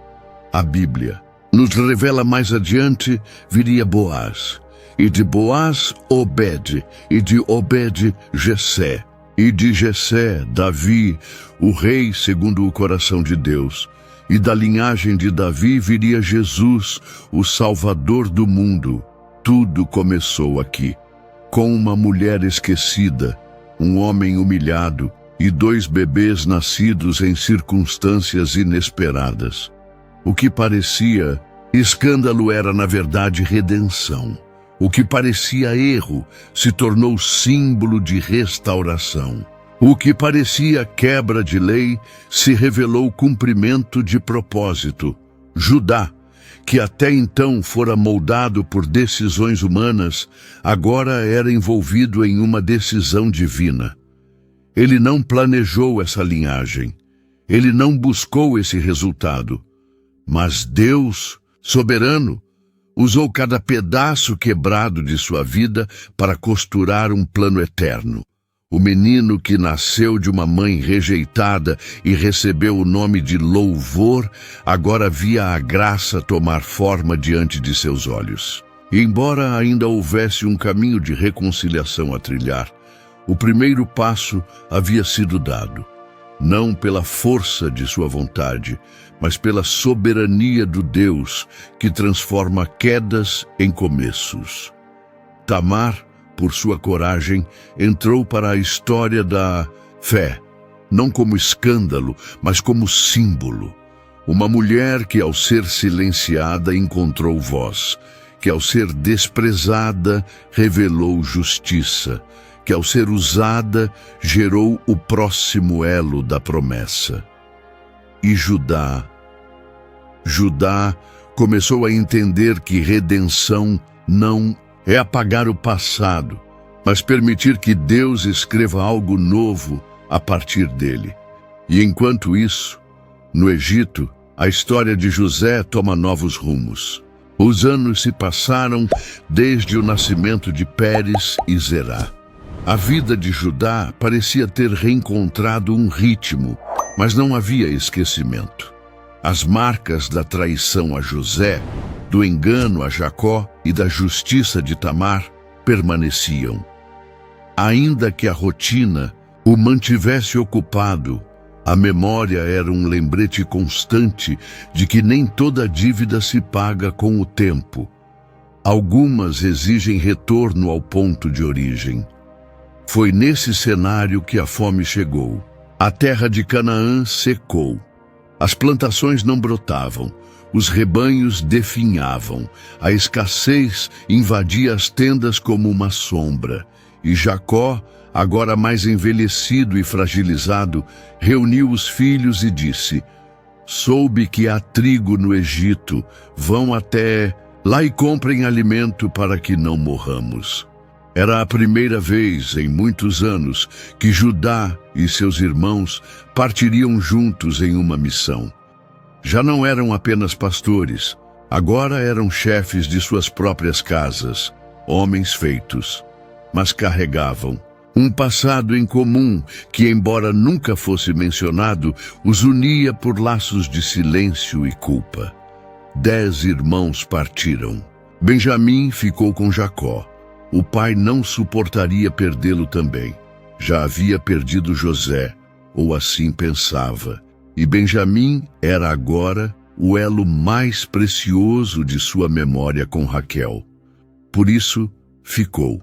S1: a Bíblia nos revela mais adiante, viria Boaz. E de Boaz, Obed. E de Obed, Jessé. E de Jessé, Davi, o rei segundo o coração de Deus. E da linhagem de Davi viria Jesus, o Salvador do mundo. Tudo começou aqui, com uma mulher esquecida, um homem humilhado e 2 bebês nascidos em circunstâncias inesperadas. O que parecia escândalo era, na verdade, redenção. O que parecia erro se tornou símbolo de restauração. O que parecia quebra de lei se revelou cumprimento de propósito. Judá, que até então fora moldado por decisões humanas, agora era envolvido em uma decisão divina. Ele não planejou essa linhagem. Ele não buscou esse resultado. Mas Deus, soberano, usou cada pedaço quebrado de sua vida para costurar um plano eterno. O menino que nasceu de uma mãe rejeitada e recebeu o nome de louvor, agora via a graça tomar forma diante de seus olhos. E embora ainda houvesse um caminho de reconciliação a trilhar, o primeiro passo havia sido dado, não pela força de sua vontade, mas pela soberania do Deus que transforma quedas em começos. Tamar, por sua coragem, entrou para a história da fé, não como escândalo, mas como símbolo. Uma mulher que, ao ser silenciada, encontrou voz, que, ao ser desprezada, revelou justiça, que, ao ser usada, gerou o próximo elo da promessa. E Judá começou a entender que redenção não é apagar o passado, mas permitir que Deus escreva algo novo a partir dele. E enquanto isso, no Egito, a história de José toma novos rumos. Os anos se passaram desde o nascimento de Pérez e Zerá. A vida de Judá parecia ter reencontrado um ritmo, mas não havia esquecimento. As marcas da traição a José, do engano a Jacó e da justiça de Tamar permaneciam. Ainda que a rotina o mantivesse ocupado, A memória era um lembrete constante de que nem toda dívida se paga com o tempo. Algumas exigem retorno ao ponto de origem. Foi nesse cenário que a fome chegou. A terra de Canaã secou. As plantações não brotavam. Os rebanhos definhavam. A escassez invadia as tendas como uma sombra. E Jacó, agora mais envelhecido e fragilizado, reuniu os filhos e disse: soube que há trigo no Egito, vão até lá e comprem alimento para que não morramos. Era a primeira vez em muitos anos que Judá e seus irmãos partiriam juntos em uma missão. Já não eram apenas pastores, agora eram chefes de suas próprias casas, homens feitos, mas carregavam um passado em comum que, embora nunca fosse mencionado, os unia por laços de silêncio e culpa. 10 irmãos partiram. Benjamim ficou com Jacó. O pai não suportaria perdê-lo também. Já havia perdido José, ou assim pensava. E Benjamim era agora o elo mais precioso de sua memória com Raquel. Por isso, ficou.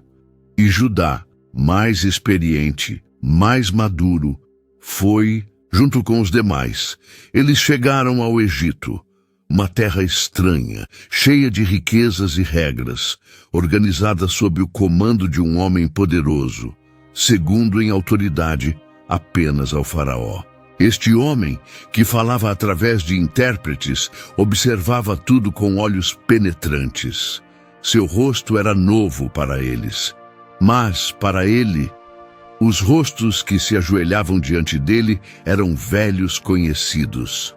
S1: E Judá, mais experiente, mais maduro, foi junto com os demais. Eles chegaram ao Egito, uma terra estranha, cheia de riquezas e regras, organizada sob o comando de um homem poderoso, segundo em autoridade apenas ao faraó. Este homem, que falava através de intérpretes, observava tudo com olhos penetrantes. Seu rosto era novo para eles, mas, para ele, os rostos que se ajoelhavam diante dele eram velhos conhecidos.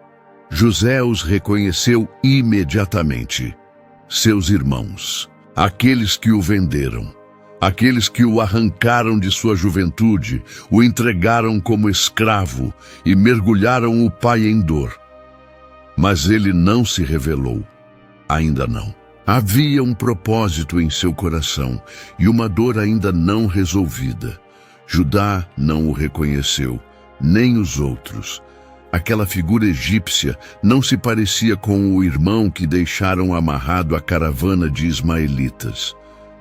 S1: José os reconheceu imediatamente. Seus irmãos, aqueles que o venderam, aqueles que o arrancaram de sua juventude, o entregaram como escravo e mergulharam o pai em dor. Mas ele não se revelou. Ainda não. Havia um propósito em seu coração e uma dor ainda não resolvida. Judá não o reconheceu, nem os outros. Aquela figura egípcia não se parecia com o irmão que deixaram amarrado à caravana de ismaelitas.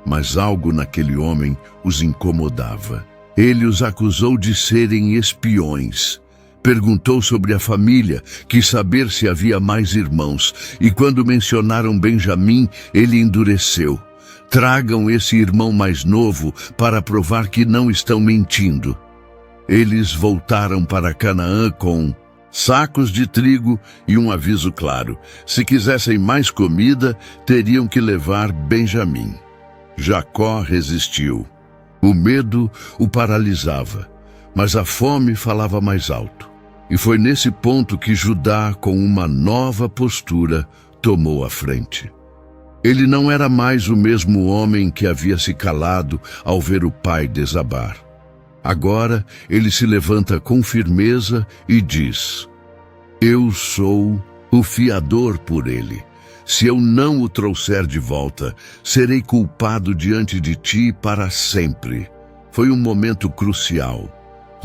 S1: Mas algo naquele homem os incomodava. Ele os acusou de serem espiões. Perguntou sobre a família, quis saber se havia mais irmãos, e quando mencionaram Benjamim, ele endureceu. Tragam esse irmão mais novo para provar que não estão mentindo. Eles voltaram para Canaã com sacos de trigo e um aviso claro. Se quisessem mais comida, teriam que levar Benjamim. Jacó resistiu. O medo o paralisava, mas a fome falava mais alto. E foi nesse ponto que Judá, com uma nova postura, tomou a frente. Ele não era mais o mesmo homem que havia se calado ao ver o pai desabar. Agora ele se levanta com firmeza e diz: eu sou o fiador por ele. Se eu não o trouxer de volta, serei culpado diante de ti para sempre. Foi um momento crucial.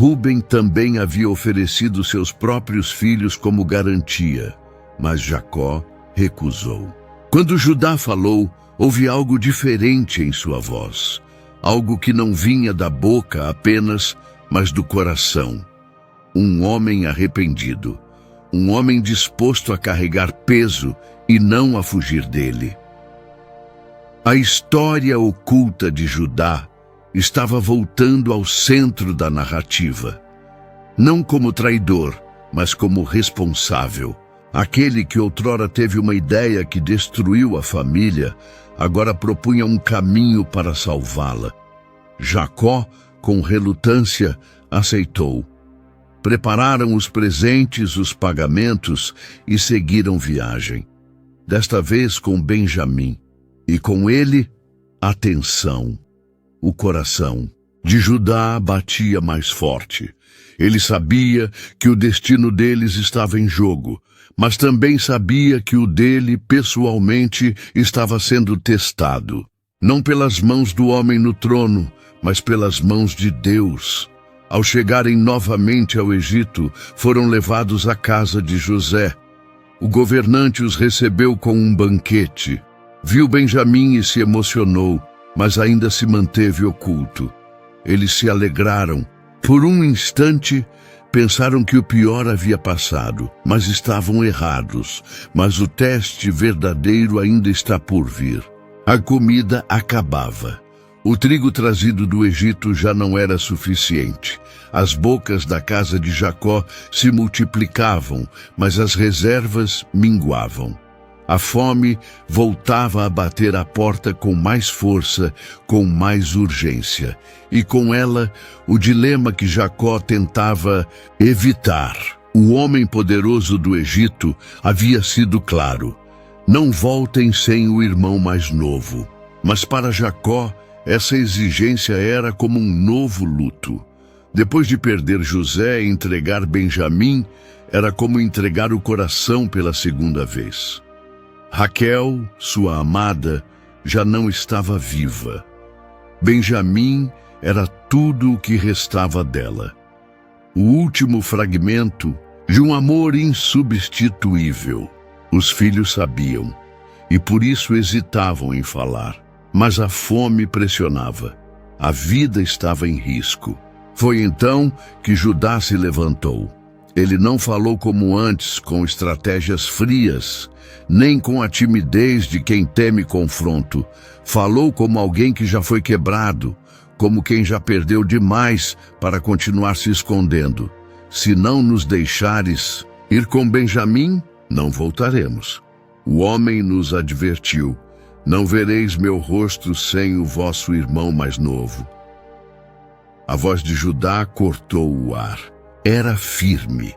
S1: Rúben também havia oferecido seus próprios filhos como garantia, mas Jacó recusou. Quando Judá falou, houve algo diferente em sua voz. Algo que não vinha da boca apenas, mas do coração. Um homem arrependido. Um homem disposto a carregar peso e não a fugir dele. A história oculta de Judá estava voltando ao centro da narrativa. Não como traidor, mas como responsável. Aquele que outrora teve uma ideia que destruiu a família, agora propunha um caminho para salvá-la. Jacó, com relutância, aceitou. Prepararam os presentes, os pagamentos e seguiram viagem. Desta vez com Benjamim. E com ele, a tensão. O coração de Judá batia mais forte. Ele sabia que o destino deles estava em jogo, mas também sabia que o dele, pessoalmente, estava sendo testado. Não pelas mãos do homem no trono, mas pelas mãos de Deus. Ao chegarem novamente ao Egito, foram levados à casa de José. O governante os recebeu com um banquete. Viu Benjamim e se emocionou, mas ainda se manteve oculto. Eles se alegraram. Por um instante, pensaram que o pior havia passado, mas estavam errados. Mas o teste verdadeiro ainda está por vir. A comida acabava. O trigo trazido do Egito já não era suficiente. As bocas da casa de Jacó se multiplicavam, mas as reservas minguavam. A fome voltava a bater à porta com mais força, com mais urgência. E com ela, o dilema que Jacó tentava evitar. O homem poderoso do Egito havia sido claro: não voltem sem o irmão mais novo. Mas para Jacó, essa exigência era como um novo luto. Depois de perder José e entregar Benjamim, era como entregar o coração pela segunda vez. Raquel, sua amada, já não estava viva. Benjamim era tudo o que restava dela. O último fragmento de um amor insubstituível. Os filhos sabiam, e por isso hesitavam em falar. Mas a fome pressionava. A vida estava em risco. Foi então que Judá se levantou. Ele não falou como antes, com estratégias frias, nem com a timidez de quem teme confronto. Falou como alguém que já foi quebrado, como quem já perdeu demais para continuar se escondendo. Se não nos deixares ir com Benjamim, não voltaremos. O homem nos advertiu: não vereis meu rosto sem o vosso irmão mais novo. A voz de Judá cortou o ar. Era firme,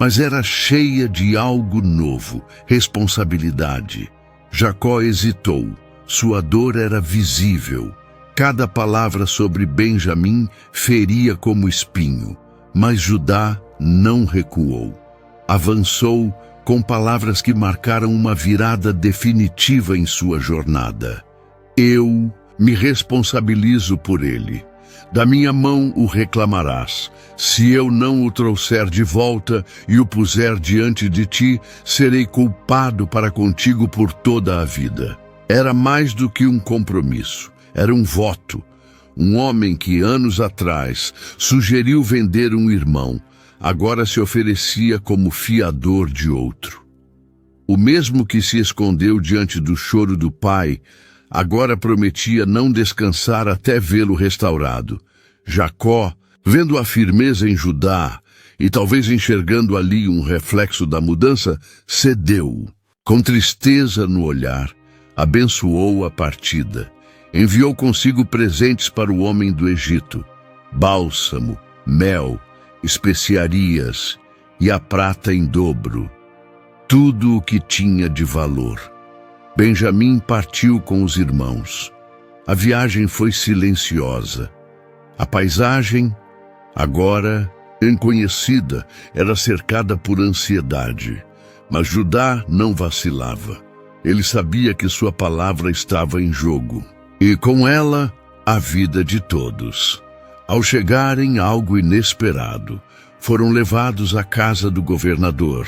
S1: mas era cheia de algo novo, responsabilidade. Jacó hesitou. Sua dor era visível. Cada palavra sobre Benjamim feria como espinho. Mas Judá não recuou. Avançou com palavras que marcaram uma virada definitiva em sua jornada. Eu me responsabilizo por ele. Da minha mão o reclamarás. Se eu não o trouxer de volta e o puser diante de ti, serei culpado para contigo por toda a vida. Era mais do que um compromisso, era um voto. Um homem que anos atrás sugeriu vender um irmão, agora se oferecia como fiador de outro. O mesmo que se escondeu diante do choro do pai, agora prometia não descansar até vê-lo restaurado. Jacó, vendo a firmeza em Judá e talvez enxergando ali um reflexo da mudança, cedeu. Com tristeza no olhar, abençoou a partida. Enviou consigo presentes para o homem do Egito: bálsamo, mel, especiarias e a prata em dobro. Tudo o que tinha de valor. Benjamim partiu com os irmãos. A viagem foi silenciosa. A paisagem, agora inconhecida, era cercada por ansiedade. Mas Judá não vacilava. Ele sabia que sua palavra estava em jogo. E com ela, a vida de todos. Ao chegarem, algo inesperado. Foram levados à casa do governador.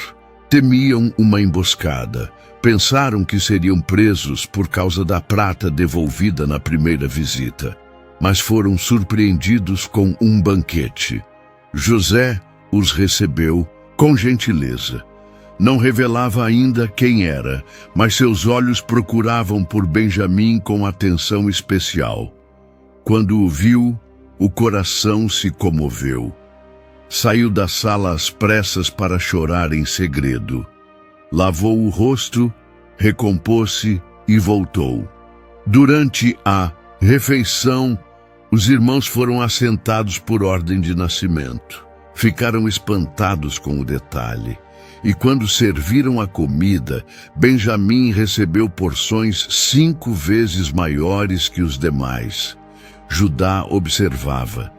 S1: Temiam uma emboscada. Pensaram que seriam presos por causa da prata devolvida na primeira visita. Mas foram surpreendidos com um banquete. José os recebeu com gentileza. Não revelava ainda quem era, mas seus olhos procuravam por Benjamim com atenção especial. Quando o viu, o coração se comoveu. Saiu da sala às pressas para chorar em segredo. Lavou o rosto, recompôs-se e voltou. Durante a refeição, os irmãos foram assentados por ordem de nascimento. Ficaram espantados com o detalhe. E quando serviram a comida, Benjamim recebeu porções 5 vezes maiores que os demais. Judá observava.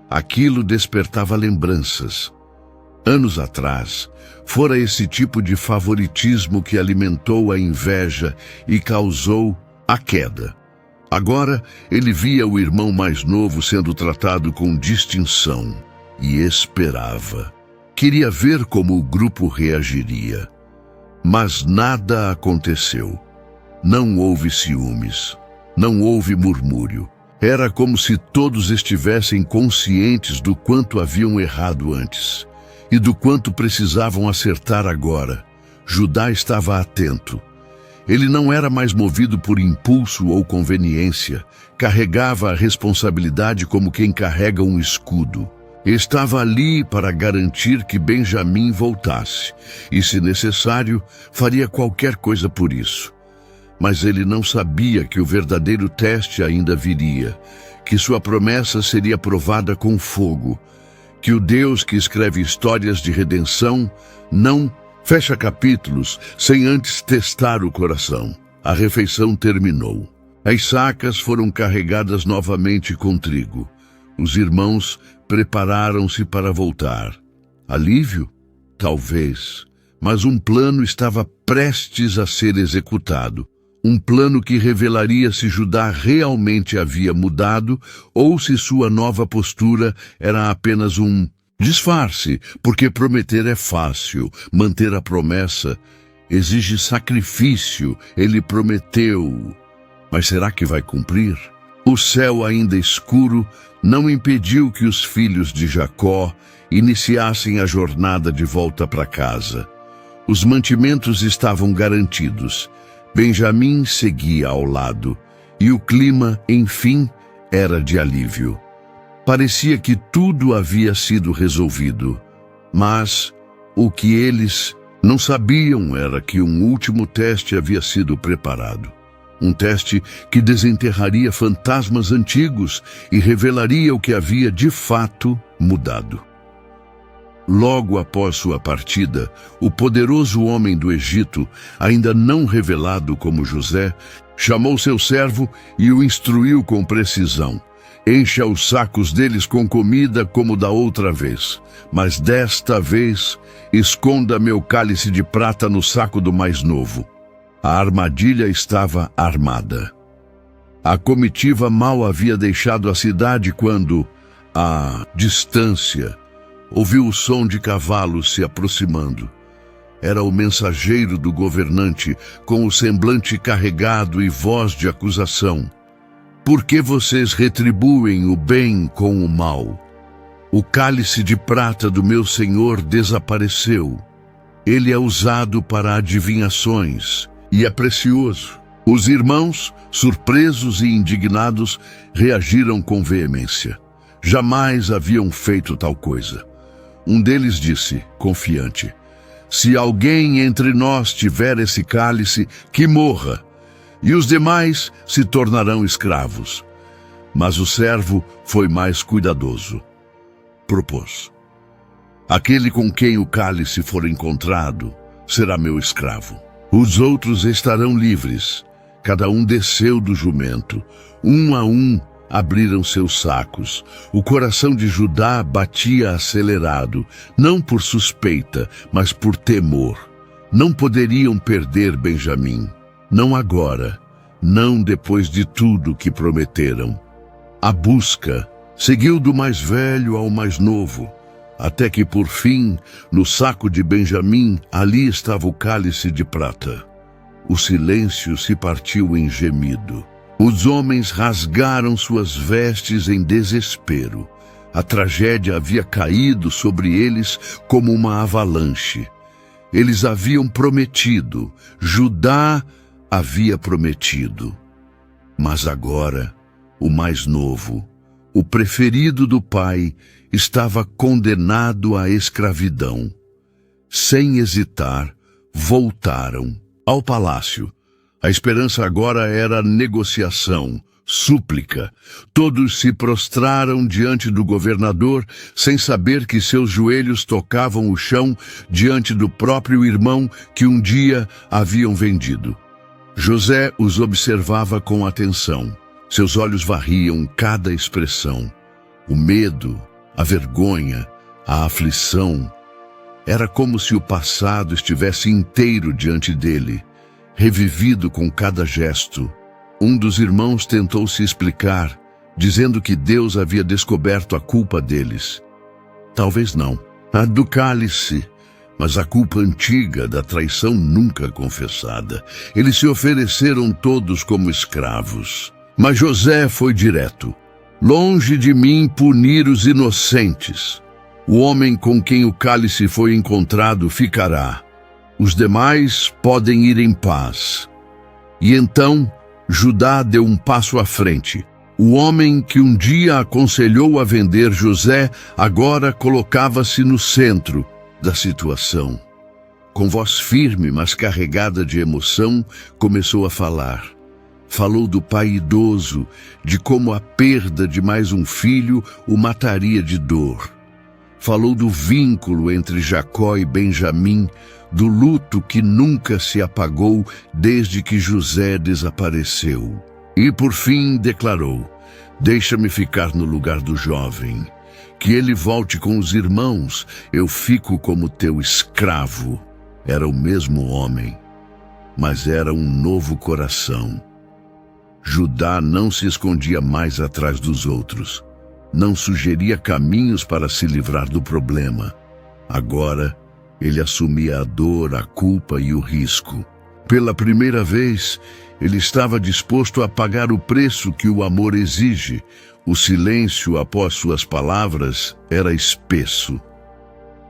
S1: Aquilo despertava lembranças. Anos atrás, fora esse tipo de favoritismo que alimentou a inveja e causou a queda. Agora ele via o irmão mais novo sendo tratado com distinção e esperava. Queria ver como o grupo reagiria. Mas nada aconteceu. Não houve ciúmes, não houve murmúrio. Era como se todos estivessem conscientes do quanto haviam errado antes e do quanto precisavam acertar agora. Judá estava atento. Ele não era mais movido por impulso ou conveniência. Carregava a responsabilidade como quem carrega um escudo. Estava ali para garantir que Benjamim voltasse e, se necessário, faria qualquer coisa por isso. Mas ele não sabia que o verdadeiro teste ainda viria, que sua promessa seria provada com fogo, que o Deus que escreve histórias de redenção não fecha capítulos sem antes testar o coração. A refeição terminou. As sacas foram carregadas novamente com trigo. Os irmãos prepararam-se para voltar. Alívio? Talvez. Mas um plano estava prestes a ser executado. Um plano que revelaria se Judá realmente havia mudado ou se sua nova postura era apenas um disfarce, porque prometer é fácil, manter a promessa exige sacrifício. Ele prometeu, mas será que vai cumprir? O céu ainda escuro não impediu que os filhos de Jacó iniciassem a jornada de volta para casa. Os mantimentos estavam garantidos. Benjamim seguia ao lado, e o clima, enfim, era de alívio. Parecia que tudo havia sido resolvido, mas o que eles não sabiam era que um último teste havia sido preparado. Um teste que desenterraria fantasmas antigos e revelaria o que havia de fato mudado. Logo após sua partida, o poderoso homem do Egito, ainda não revelado como José, chamou seu servo e o instruiu com precisão. Encha os sacos deles com comida como da outra vez, mas desta vez esconda meu cálice de prata no saco do mais novo. A armadilha estava armada. A comitiva mal havia deixado a cidade quando, à distância, ouviu o som de cavalos se aproximando. Era o mensageiro do governante, com o semblante carregado e voz de acusação. Por que vocês retribuem o bem com o mal? O cálice de prata do meu senhor desapareceu. Ele é usado para adivinhações e é precioso. Os irmãos, surpresos e indignados, reagiram com veemência. Jamais haviam feito tal coisa. Um deles disse, confiante, se alguém entre nós tiver esse cálice, que morra, e os demais se tornarão escravos. Mas o servo foi mais cuidadoso. Propôs, aquele com quem o cálice for encontrado será meu escravo. Os outros estarão livres. Cada um desceu do jumento. Um a um abriram seus sacos. O coração de Judá batia acelerado, não por suspeita, mas por temor. Não poderiam perder Benjamim. Não agora, não depois de tudo que prometeram. A busca seguiu do mais velho ao mais novo, até que por fim, no saco de Benjamim, ali estava o cálice de prata. O silêncio se partiu em gemido. Os homens rasgaram suas vestes em desespero. A tragédia havia caído sobre eles como uma avalanche. Eles haviam prometido, Judá havia prometido. Mas agora, o mais novo, o preferido do pai, estava condenado à escravidão. Sem hesitar, voltaram ao palácio. A esperança agora era negociação, súplica. Todos se prostraram diante do governador, sem saber que seus joelhos tocavam o chão diante do próprio irmão que um dia haviam vendido. José os observava com atenção. Seus olhos varriam cada expressão. O medo, a vergonha, a aflição. Era como se o passado estivesse inteiro diante dele, revivido com cada gesto, Um dos irmãos tentou se explicar, dizendo que Deus havia descoberto a culpa deles. Talvez não, a do cálice, mas a culpa antiga da traição nunca confessada. Eles se ofereceram todos como escravos. Mas José foi direto. Longe de mim punir os inocentes. O homem com quem o cálice foi encontrado ficará. Os demais podem ir em paz. E então Judá deu um passo à frente. O homem que um dia aconselhou a vender José agora colocava-se no centro da situação. Com voz firme, mas carregada de emoção, começou a falar. Falou do pai idoso, de como a perda de mais um filho o mataria de dor. Falou do vínculo entre Jacó e Benjamim, do luto que nunca se apagou desde que José desapareceu. E por fim declarou: deixa-me ficar no lugar do jovem. Que ele volte com os irmãos, eu fico como teu escravo. Era o mesmo homem, mas era um novo coração. Judá não se escondia mais atrás dos outros. Não sugeria caminhos para se livrar do problema. Agora, ele assumia a dor, a culpa e o risco. Pela primeira vez, ele estava disposto a pagar o preço que o amor exige. O silêncio após suas palavras era espesso.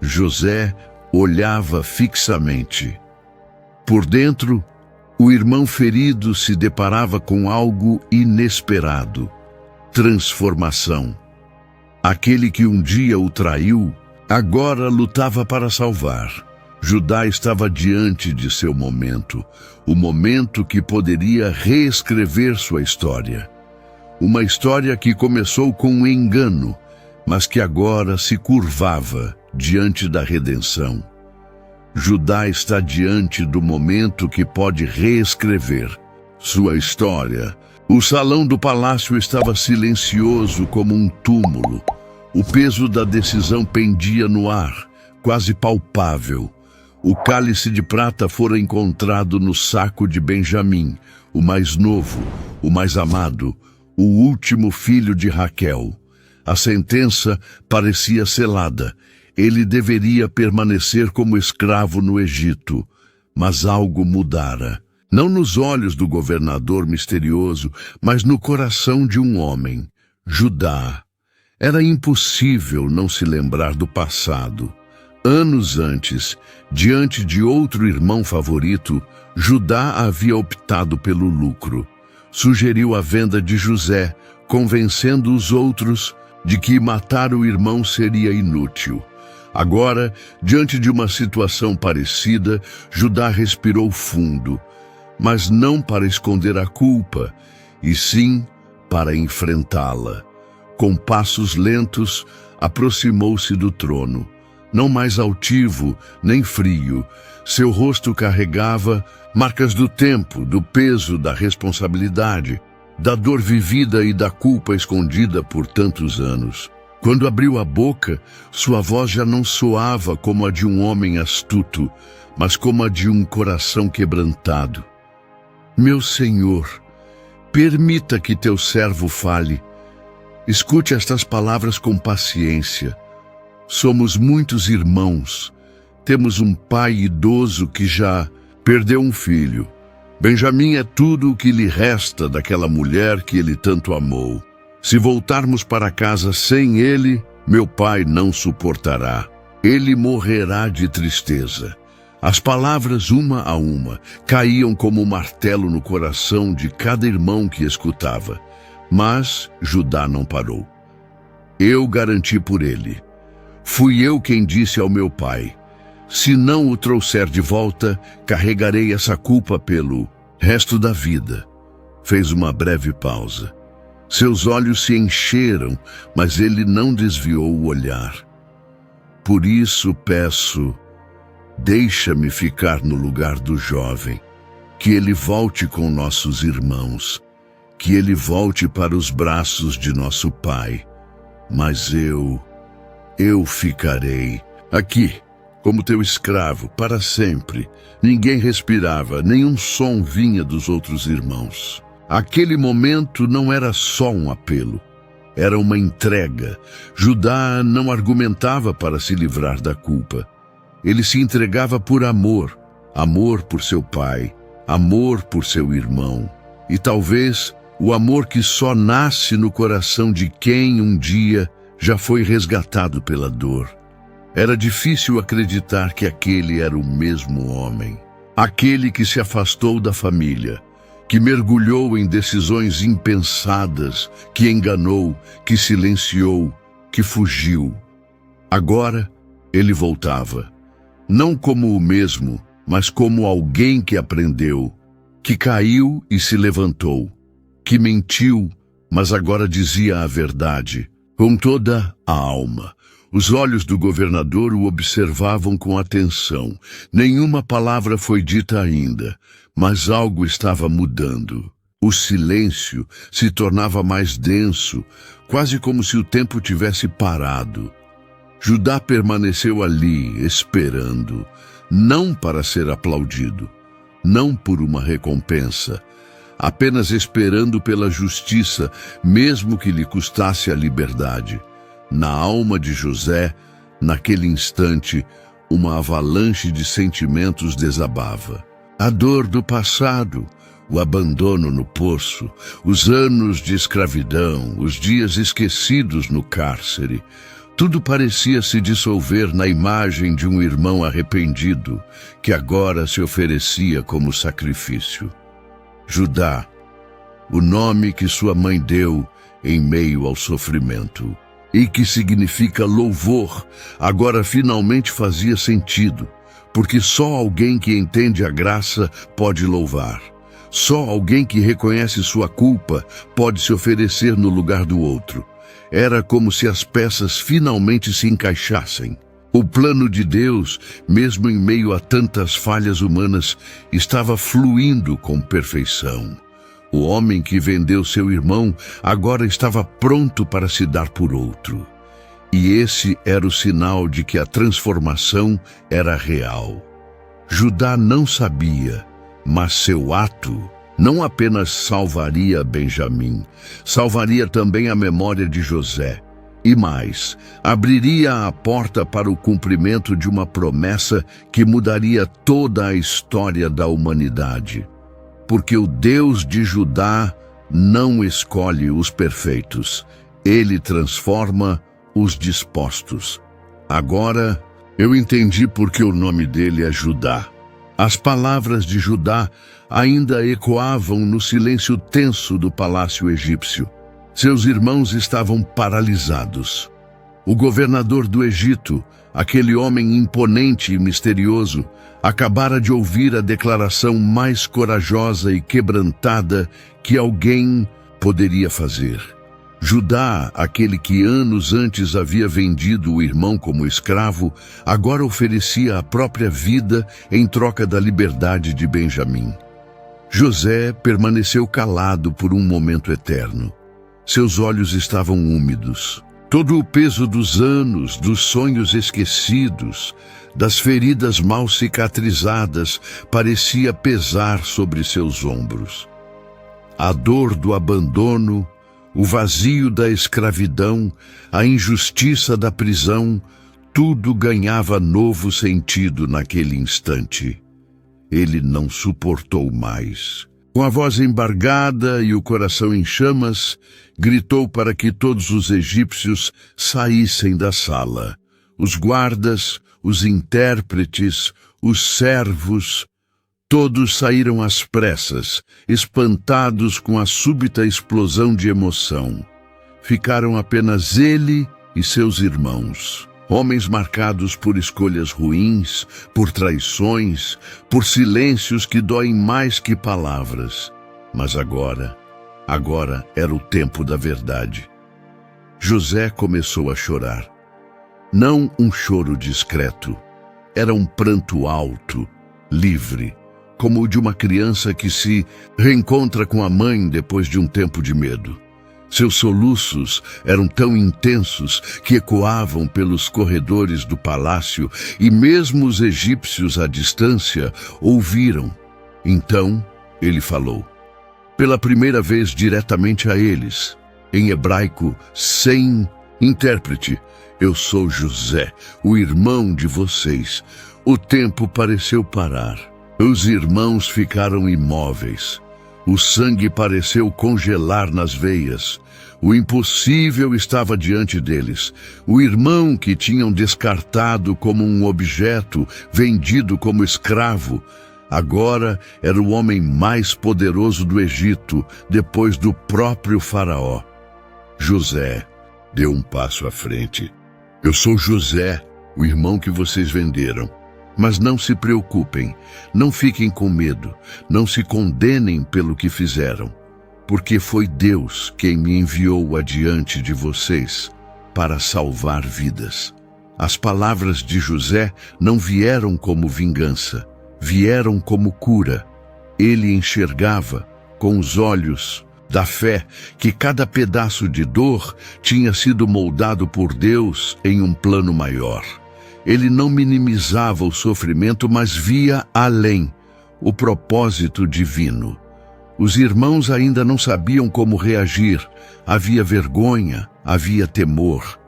S1: José olhava fixamente. Por dentro, o irmão ferido se deparava com algo inesperado. Transformação. Aquele que um dia o traiu, agora lutava para salvar. Judá estava diante de seu momento, o momento que poderia reescrever sua história. Uma história que começou com um engano, mas que agora se curvava diante da redenção. Judá está diante do momento que pode reescrever sua história. O salão do palácio estava silencioso como um túmulo. O peso da decisão pendia no ar, quase palpável. O cálice de prata fora encontrado no saco de Benjamim, o mais novo, o mais amado, o último filho de Raquel. A sentença parecia selada. Ele deveria permanecer como escravo no Egito, mas algo mudara. Não nos olhos do governador misterioso, mas no coração de um homem, Judá. Era impossível não se lembrar do passado. Anos antes, diante de outro irmão favorito, Judá havia optado pelo lucro. Sugeriu a venda de José, convencendo os outros de que matar o irmão seria inútil. Agora, diante de uma situação parecida, Judá respirou fundo, mas não para esconder a culpa, e sim para enfrentá-la. Com passos lentos, aproximou-se do trono. Não mais altivo, nem frio, seu rosto carregava marcas do tempo, do peso, da responsabilidade, da dor vivida e da culpa escondida por tantos anos. Quando abriu a boca, sua voz já não soava como a de um homem astuto, mas como a de um coração quebrantado. Meu Senhor, permita que teu servo fale. Escute estas palavras com paciência. Somos muitos irmãos. Temos um pai idoso que já perdeu um filho. Benjamim é tudo o que lhe resta daquela mulher que ele tanto amou. Se voltarmos para casa sem ele, meu pai não suportará. Ele morrerá de tristeza. As palavras, uma a uma, caíam como um martelo no coração de cada irmão que escutava. Mas Judá não parou. Eu garanti por ele. Fui eu quem disse ao meu pai: se não o trouxer de volta, carregarei essa culpa pelo resto da vida. Fez uma breve pausa. Seus olhos se encheram, mas ele não desviou o olhar. Por isso peço, deixa-me ficar no lugar do jovem, que ele volte com nossos irmãos, que ele volte para os braços de nosso pai. Mas eu ficarei aqui, como teu escravo, para sempre. Ninguém respirava, nenhum som vinha dos outros irmãos. Aquele momento não era só um apelo, era uma entrega. Judá não argumentava para se livrar da culpa. Ele se entregava por amor, amor por seu pai, amor por seu irmão, e talvez o amor que só nasce no coração de quem um dia já foi resgatado pela dor. Era difícil acreditar que aquele era o mesmo homem, aquele que se afastou da família, que mergulhou em decisões impensadas, que enganou, que silenciou, que fugiu. Agora ele voltava, não como o mesmo, mas como alguém que aprendeu, que caiu e se levantou, que mentiu, mas agora dizia a verdade, com toda a alma. Os olhos do governador o observavam com atenção. Nenhuma palavra foi dita ainda, mas algo estava mudando. O silêncio se tornava mais denso, quase como se o tempo tivesse parado. Judá permaneceu ali, esperando, não para ser aplaudido, não por uma recompensa, apenas esperando pela justiça, mesmo que lhe custasse a liberdade. Na alma de José, naquele instante, uma avalanche de sentimentos desabava. A dor do passado, o abandono no poço, os anos de escravidão, os dias esquecidos no cárcere, tudo parecia se dissolver na imagem de um irmão arrependido, que agora se oferecia como sacrifício. Judá, o nome que sua mãe deu em meio ao sofrimento, e que significa louvor, agora finalmente fazia sentido, porque só alguém que entende a graça pode louvar. Só alguém que reconhece sua culpa pode se oferecer no lugar do outro. Era como se as peças finalmente se encaixassem. O plano de Deus, mesmo em meio a tantas falhas humanas, estava fluindo com perfeição. O homem que vendeu seu irmão agora estava pronto para se dar por outro. E esse era o sinal de que a transformação era real. Judá não sabia, mas seu ato não apenas salvaria Benjamim, salvaria também a memória de José. E mais, abriria a porta para o cumprimento de uma promessa que mudaria toda a história da humanidade. Porque o Deus de Judá não escolhe os perfeitos, ele transforma os dispostos. Agora eu entendi por que o nome dele é Judá. As palavras de Judá ainda ecoavam no silêncio tenso do palácio egípcio. Seus irmãos estavam paralisados. O governador do Egito, aquele homem imponente e misterioso, acabara de ouvir a declaração mais corajosa e quebrantada que alguém poderia fazer. Judá, aquele que anos antes havia vendido o irmão como escravo, agora oferecia a própria vida em troca da liberdade de Benjamim. José permaneceu calado por um momento eterno. Seus olhos estavam úmidos. Todo o peso dos anos, dos sonhos esquecidos, das feridas mal cicatrizadas, parecia pesar sobre seus ombros. A dor do abandono, o vazio da escravidão, a injustiça da prisão, tudo ganhava novo sentido naquele instante. Ele não suportou mais. Com a voz embargada e o coração em chamas, gritou para que todos os egípcios saíssem da sala. Os guardas, os intérpretes, os servos, todos saíram às pressas, espantados com a súbita explosão de emoção. Ficaram apenas ele e seus irmãos. Homens marcados por escolhas ruins, por traições, por silêncios que doem mais que palavras. Mas agora era o tempo da verdade. José começou a chorar. Não um choro discreto, era um pranto alto, livre, como o de uma criança que se reencontra com a mãe depois de um tempo de medo. Seus soluços eram tão intensos que ecoavam pelos corredores do palácio e mesmo os egípcios à distância ouviram. Então ele falou: pela primeira vez diretamente a eles. Em hebraico, sem intérprete: eu sou José, o irmão de vocês. O tempo pareceu parar. Os irmãos ficaram imóveis. O sangue pareceu congelar nas veias. O impossível estava diante deles. O irmão que tinham descartado como um objeto, vendido como escravo, agora era o homem mais poderoso do Egito, depois do próprio faraó. José deu um passo à frente. Eu sou José, o irmão que vocês venderam. Mas não se preocupem, não fiquem com medo, não se condenem pelo que fizeram, porque foi Deus quem me enviou adiante de vocês para salvar vidas. As palavras de José não vieram como vingança, vieram como cura. Ele enxergava com os olhos da fé que cada pedaço de dor tinha sido moldado por Deus em um plano maior. Ele não minimizava o sofrimento, mas via além o propósito divino. Os irmãos ainda não sabiam como reagir. Havia vergonha, havia temor.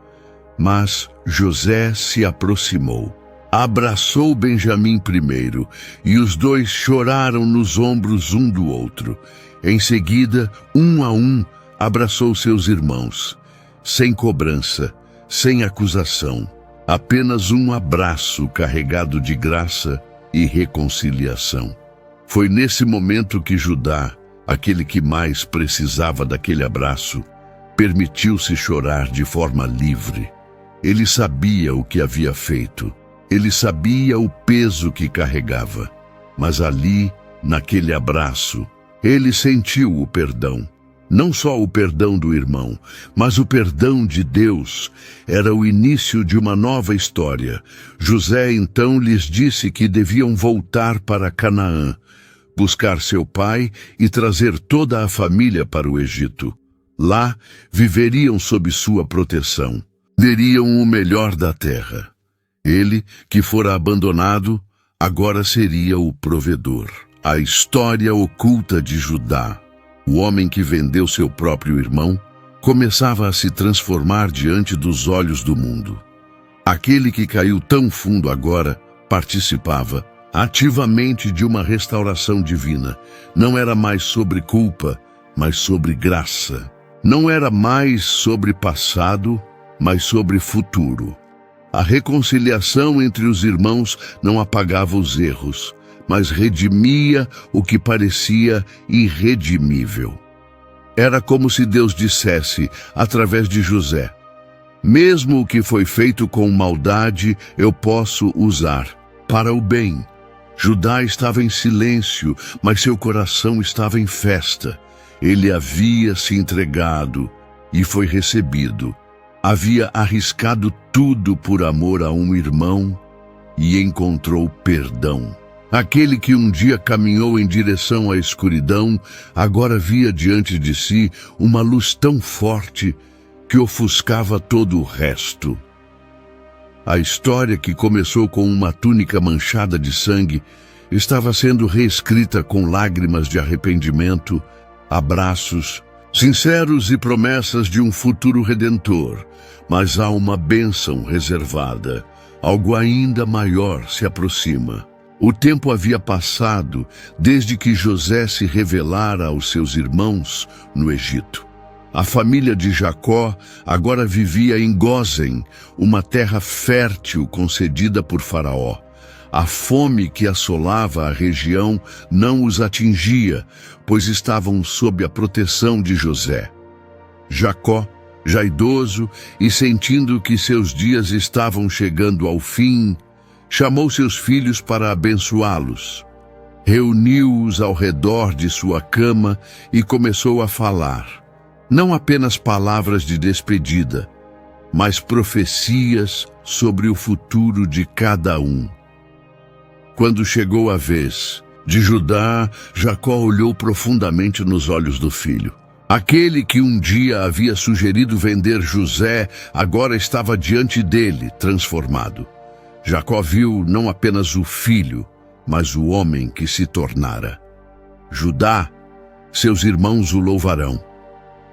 S1: Mas José se aproximou. Abraçou Benjamim primeiro, e os dois choraram nos ombros um do outro. Em seguida, um a um, abraçou seus irmãos, sem cobrança, sem acusação. Apenas um abraço carregado de graça e reconciliação. Foi nesse momento que Judá, aquele que mais precisava daquele abraço, permitiu-se chorar de forma livre. Ele sabia o que havia feito. Ele sabia o peso que carregava. Mas ali, naquele abraço, ele sentiu o perdão. Não só o perdão do irmão, mas o perdão de Deus. Era o início de uma nova história. José então lhes disse que deviam voltar para Canaã, buscar seu pai e trazer toda a família para o Egito. Lá viveriam sob sua proteção. Teriam o melhor da terra. Ele, que fora abandonado, agora seria o provedor. A história oculta de Judá, o homem que vendeu seu próprio irmão, começava a se transformar diante dos olhos do mundo. Aquele que caiu tão fundo agora participava ativamente de uma restauração divina. Não era mais sobre culpa, mas sobre graça. Não era mais sobre passado, mas sobre futuro. A reconciliação entre os irmãos não apagava os erros, mas redimia o que parecia irredimível. Era como se Deus dissesse, através de José: mesmo o que foi feito com maldade, eu posso usar para o bem. Judá estava em silêncio, mas seu coração estava em festa. Ele havia se entregado e foi recebido. Havia arriscado tudo por amor a um irmão e encontrou perdão. Aquele que um dia caminhou em direção à escuridão, agora via diante de si uma luz tão forte que ofuscava todo o resto. A história, que começou com uma túnica manchada de sangue, estava sendo reescrita com lágrimas de arrependimento, abraços sinceros e promessas de um futuro redentor. Mas há uma bênção reservada. Algo ainda maior se aproxima. O tempo havia passado desde que José se revelara aos seus irmãos no Egito. A família de Jacó agora vivia em Gósen, uma terra fértil concedida por Faraó. A fome que assolava a região não os atingia, pois estavam sob a proteção de José. Jacó, já idoso e sentindo que seus dias estavam chegando ao fim, chamou seus filhos para abençoá-los. Reuniu-os ao redor de sua cama e começou a falar. Não apenas palavras de despedida, mas profecias sobre o futuro de cada um. Quando chegou a vez de Judá, Jacó olhou profundamente nos olhos do filho. Aquele que um dia havia sugerido vender José, agora estava diante dele, transformado. Jacó viu não apenas o filho, mas o homem que se tornara. Judá seus irmãos o louvarão.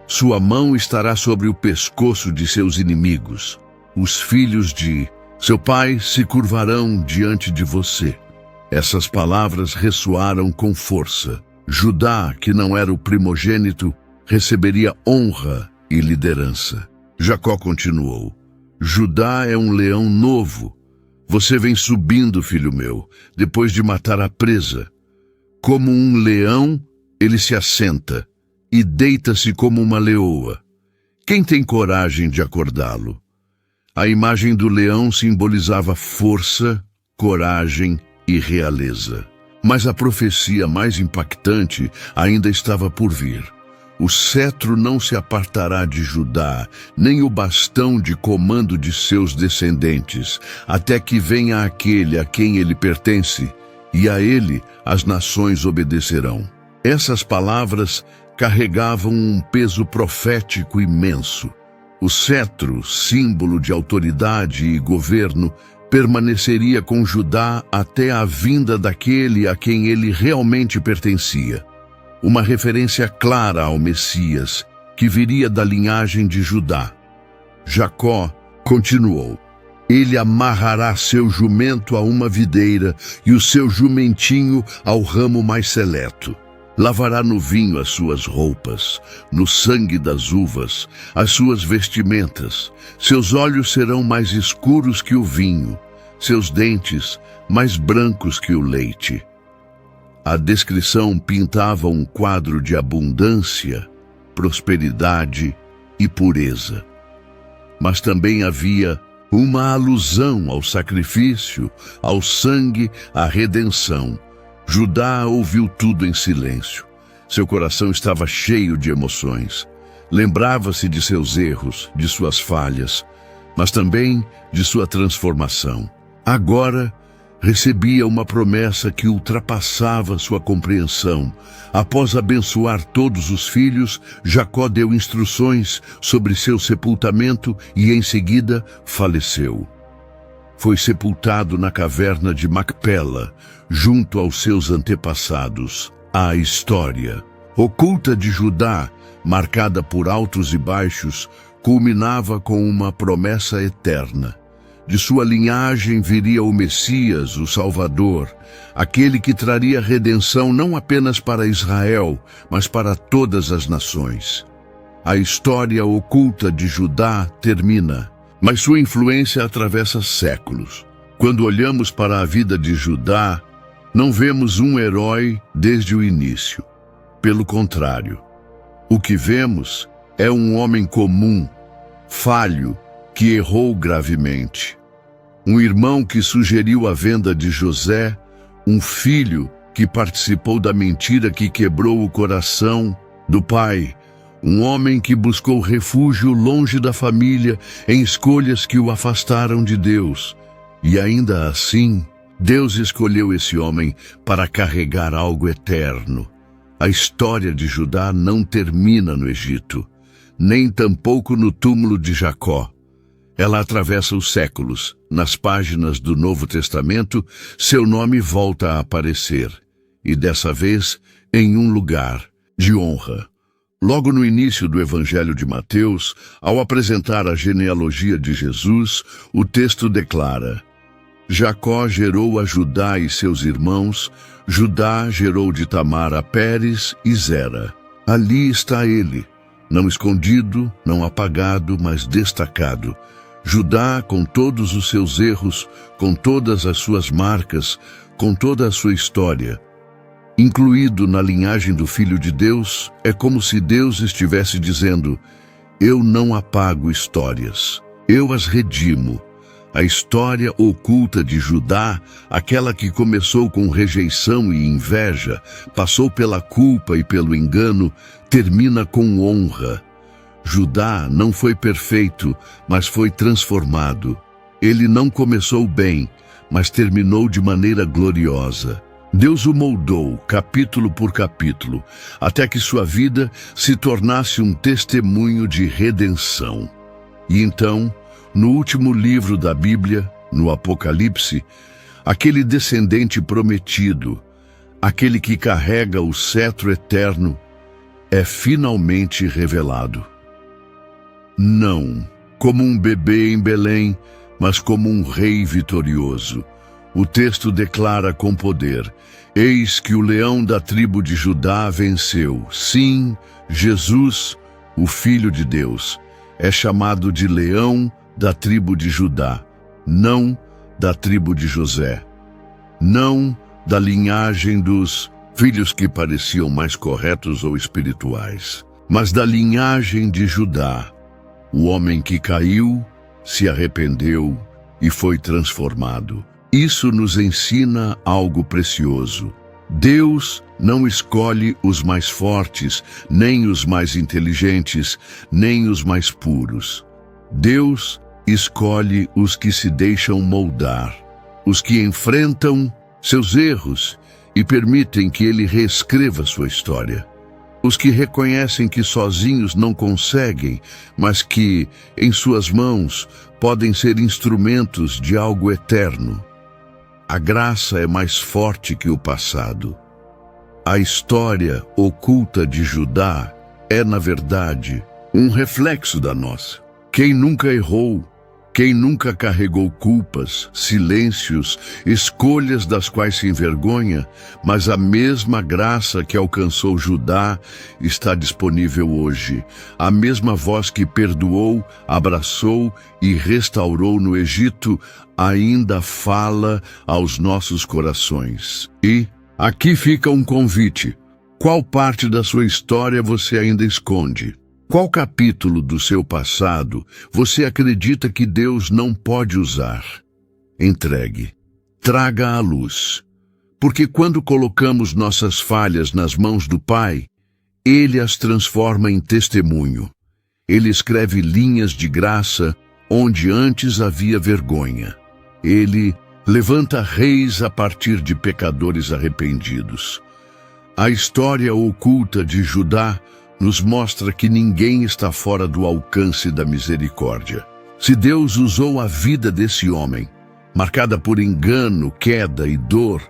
S1: Sua mão estará sobre o pescoço de seus inimigos. Os filhos de seu pai se curvarão diante de você. Essas palavras ressoaram com força. Judá, que não era o primogênito, receberia honra e liderança. Jacó continuou: Judá é um leão novo. Você vem subindo, filho meu, depois de matar a presa. Como um leão, ele se assenta e deita-se como uma leoa. Quem tem coragem de acordá-lo? A imagem do leão simbolizava força, coragem e realeza. Mas a profecia mais impactante ainda estava por vir. O cetro não se apartará de Judá, nem o bastão de comando de seus descendentes, até que venha aquele a quem ele pertence, e a ele as nações obedecerão. Essas palavras carregavam um peso profético imenso. O cetro, símbolo de autoridade e governo, permaneceria com Judá até a vinda daquele a quem ele realmente pertencia. Uma referência clara ao Messias, que viria da linhagem de Judá. Jacó continuou: Ele amarrará seu jumento a uma videira e o seu jumentinho ao ramo mais seleto. Lavará no vinho as suas roupas, no sangue das uvas, as suas vestimentas. Seus olhos serão mais escuros que o vinho, seus dentes mais brancos que o leite. A descrição pintava um quadro de abundância, prosperidade e pureza. Mas também havia uma alusão ao sacrifício, ao sangue, à redenção. Judá ouviu tudo em silêncio. Seu coração estava cheio de emoções. Lembrava-se de seus erros, de suas falhas, mas também de sua transformação. Agora, recebia uma promessa que ultrapassava sua compreensão. Após abençoar todos os filhos, Jacó deu instruções sobre seu sepultamento e, em seguida, faleceu. Foi sepultado na caverna de Macpela, junto aos seus antepassados. A história oculta de Judá, marcada por altos e baixos, culminava com uma promessa eterna. De sua linhagem viria o Messias, o Salvador, aquele que traria redenção não apenas para Israel, mas para todas as nações. A história oculta de Judá termina, mas sua influência atravessa séculos. Quando olhamos para a vida de Judá, não vemos um herói desde o início. Pelo contrário, o que vemos é um homem comum, falho, que errou gravemente. Um irmão que sugeriu a venda de José, um filho que participou da mentira que quebrou o coração do pai, um homem que buscou refúgio longe da família em escolhas que o afastaram de Deus. E ainda assim, Deus escolheu esse homem para carregar algo eterno. A história de Judá não termina no Egito, nem tampouco no túmulo de Jacó. Ela atravessa os séculos. Nas páginas do Novo Testamento, seu nome volta a aparecer, e dessa vez em um lugar de honra. Logo no início do Evangelho de Mateus, ao apresentar a genealogia de Jesus, o texto declara: Jacó gerou a Judá e seus irmãos, Judá gerou de Tamar a Pérez e Zera. Ali está ele, não escondido, não apagado, mas destacado. Judá, com todos os seus erros, com todas as suas marcas, com toda a sua história. Incluído na linhagem do Filho de Deus, é como se Deus estivesse dizendo: eu não apago histórias, eu as redimo. A história oculta de Judá, aquela que começou com rejeição e inveja, passou pela culpa e pelo engano, termina com honra. Judá não foi perfeito, mas foi transformado. Ele não começou bem, mas terminou de maneira gloriosa. Deus o moldou, capítulo por capítulo, até que sua vida se tornasse um testemunho de redenção. E então, no último livro da Bíblia, no Apocalipse, aquele descendente prometido, aquele que carrega o cetro eterno, é finalmente revelado. Não como um bebê em Belém, mas como um rei vitorioso. O texto declara com poder: eis que o leão da tribo de Judá venceu. Sim, Jesus, o Filho de Deus, é chamado de leão da tribo de Judá, não da tribo de José, não da linhagem dos filhos que pareciam mais corretos ou espirituais, mas da linhagem de Judá, o homem que caiu, se arrependeu e foi transformado. Isso nos ensina algo precioso. Deus não escolhe os mais fortes, nem os mais inteligentes, nem os mais puros. Deus escolhe os que se deixam moldar, os que enfrentam seus erros e permitem que Ele reescreva sua história. Os que reconhecem que sozinhos não conseguem, mas que, em suas mãos, podem ser instrumentos de algo eterno. A graça é mais forte que o passado. A história oculta de Judá é, na verdade, um reflexo da nossa. Quem nunca errou, quem nunca carregou culpas, silêncios, escolhas das quais se envergonha, mas a mesma graça que alcançou Judá está disponível hoje. A mesma voz que perdoou, abraçou e restaurou no Egito ainda fala aos nossos corações. E aqui fica um convite. Qual parte da sua história você ainda esconde? Qual capítulo do seu passado você acredita que Deus não pode usar? Entregue. Traga à luz. Porque quando colocamos nossas falhas nas mãos do Pai, Ele as transforma em testemunho. Ele escreve linhas de graça onde antes havia vergonha. Ele levanta reis a partir de pecadores arrependidos. A história oculta de Judá nos mostra que ninguém está fora do alcance da misericórdia. Se Deus usou a vida desse homem, marcada por engano, queda e dor,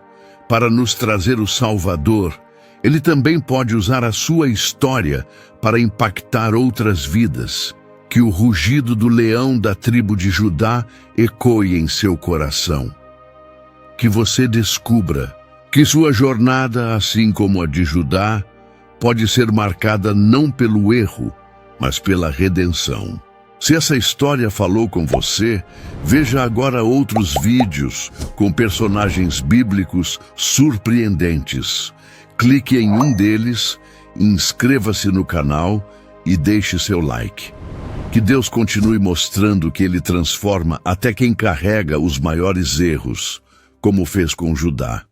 S1: para nos trazer o Salvador, Ele também pode usar a sua história para impactar outras vidas. Que o rugido do leão da tribo de Judá ecoe em seu coração. Que você descubra que sua jornada, assim como a de Judá, pode ser marcada não pelo erro, mas pela redenção. Se essa história falou com você, veja agora outros vídeos com personagens bíblicos surpreendentes. Clique em um deles, inscreva-se no canal e deixe seu like. Que Deus continue mostrando que Ele transforma até quem carrega os maiores erros, como fez com Judá.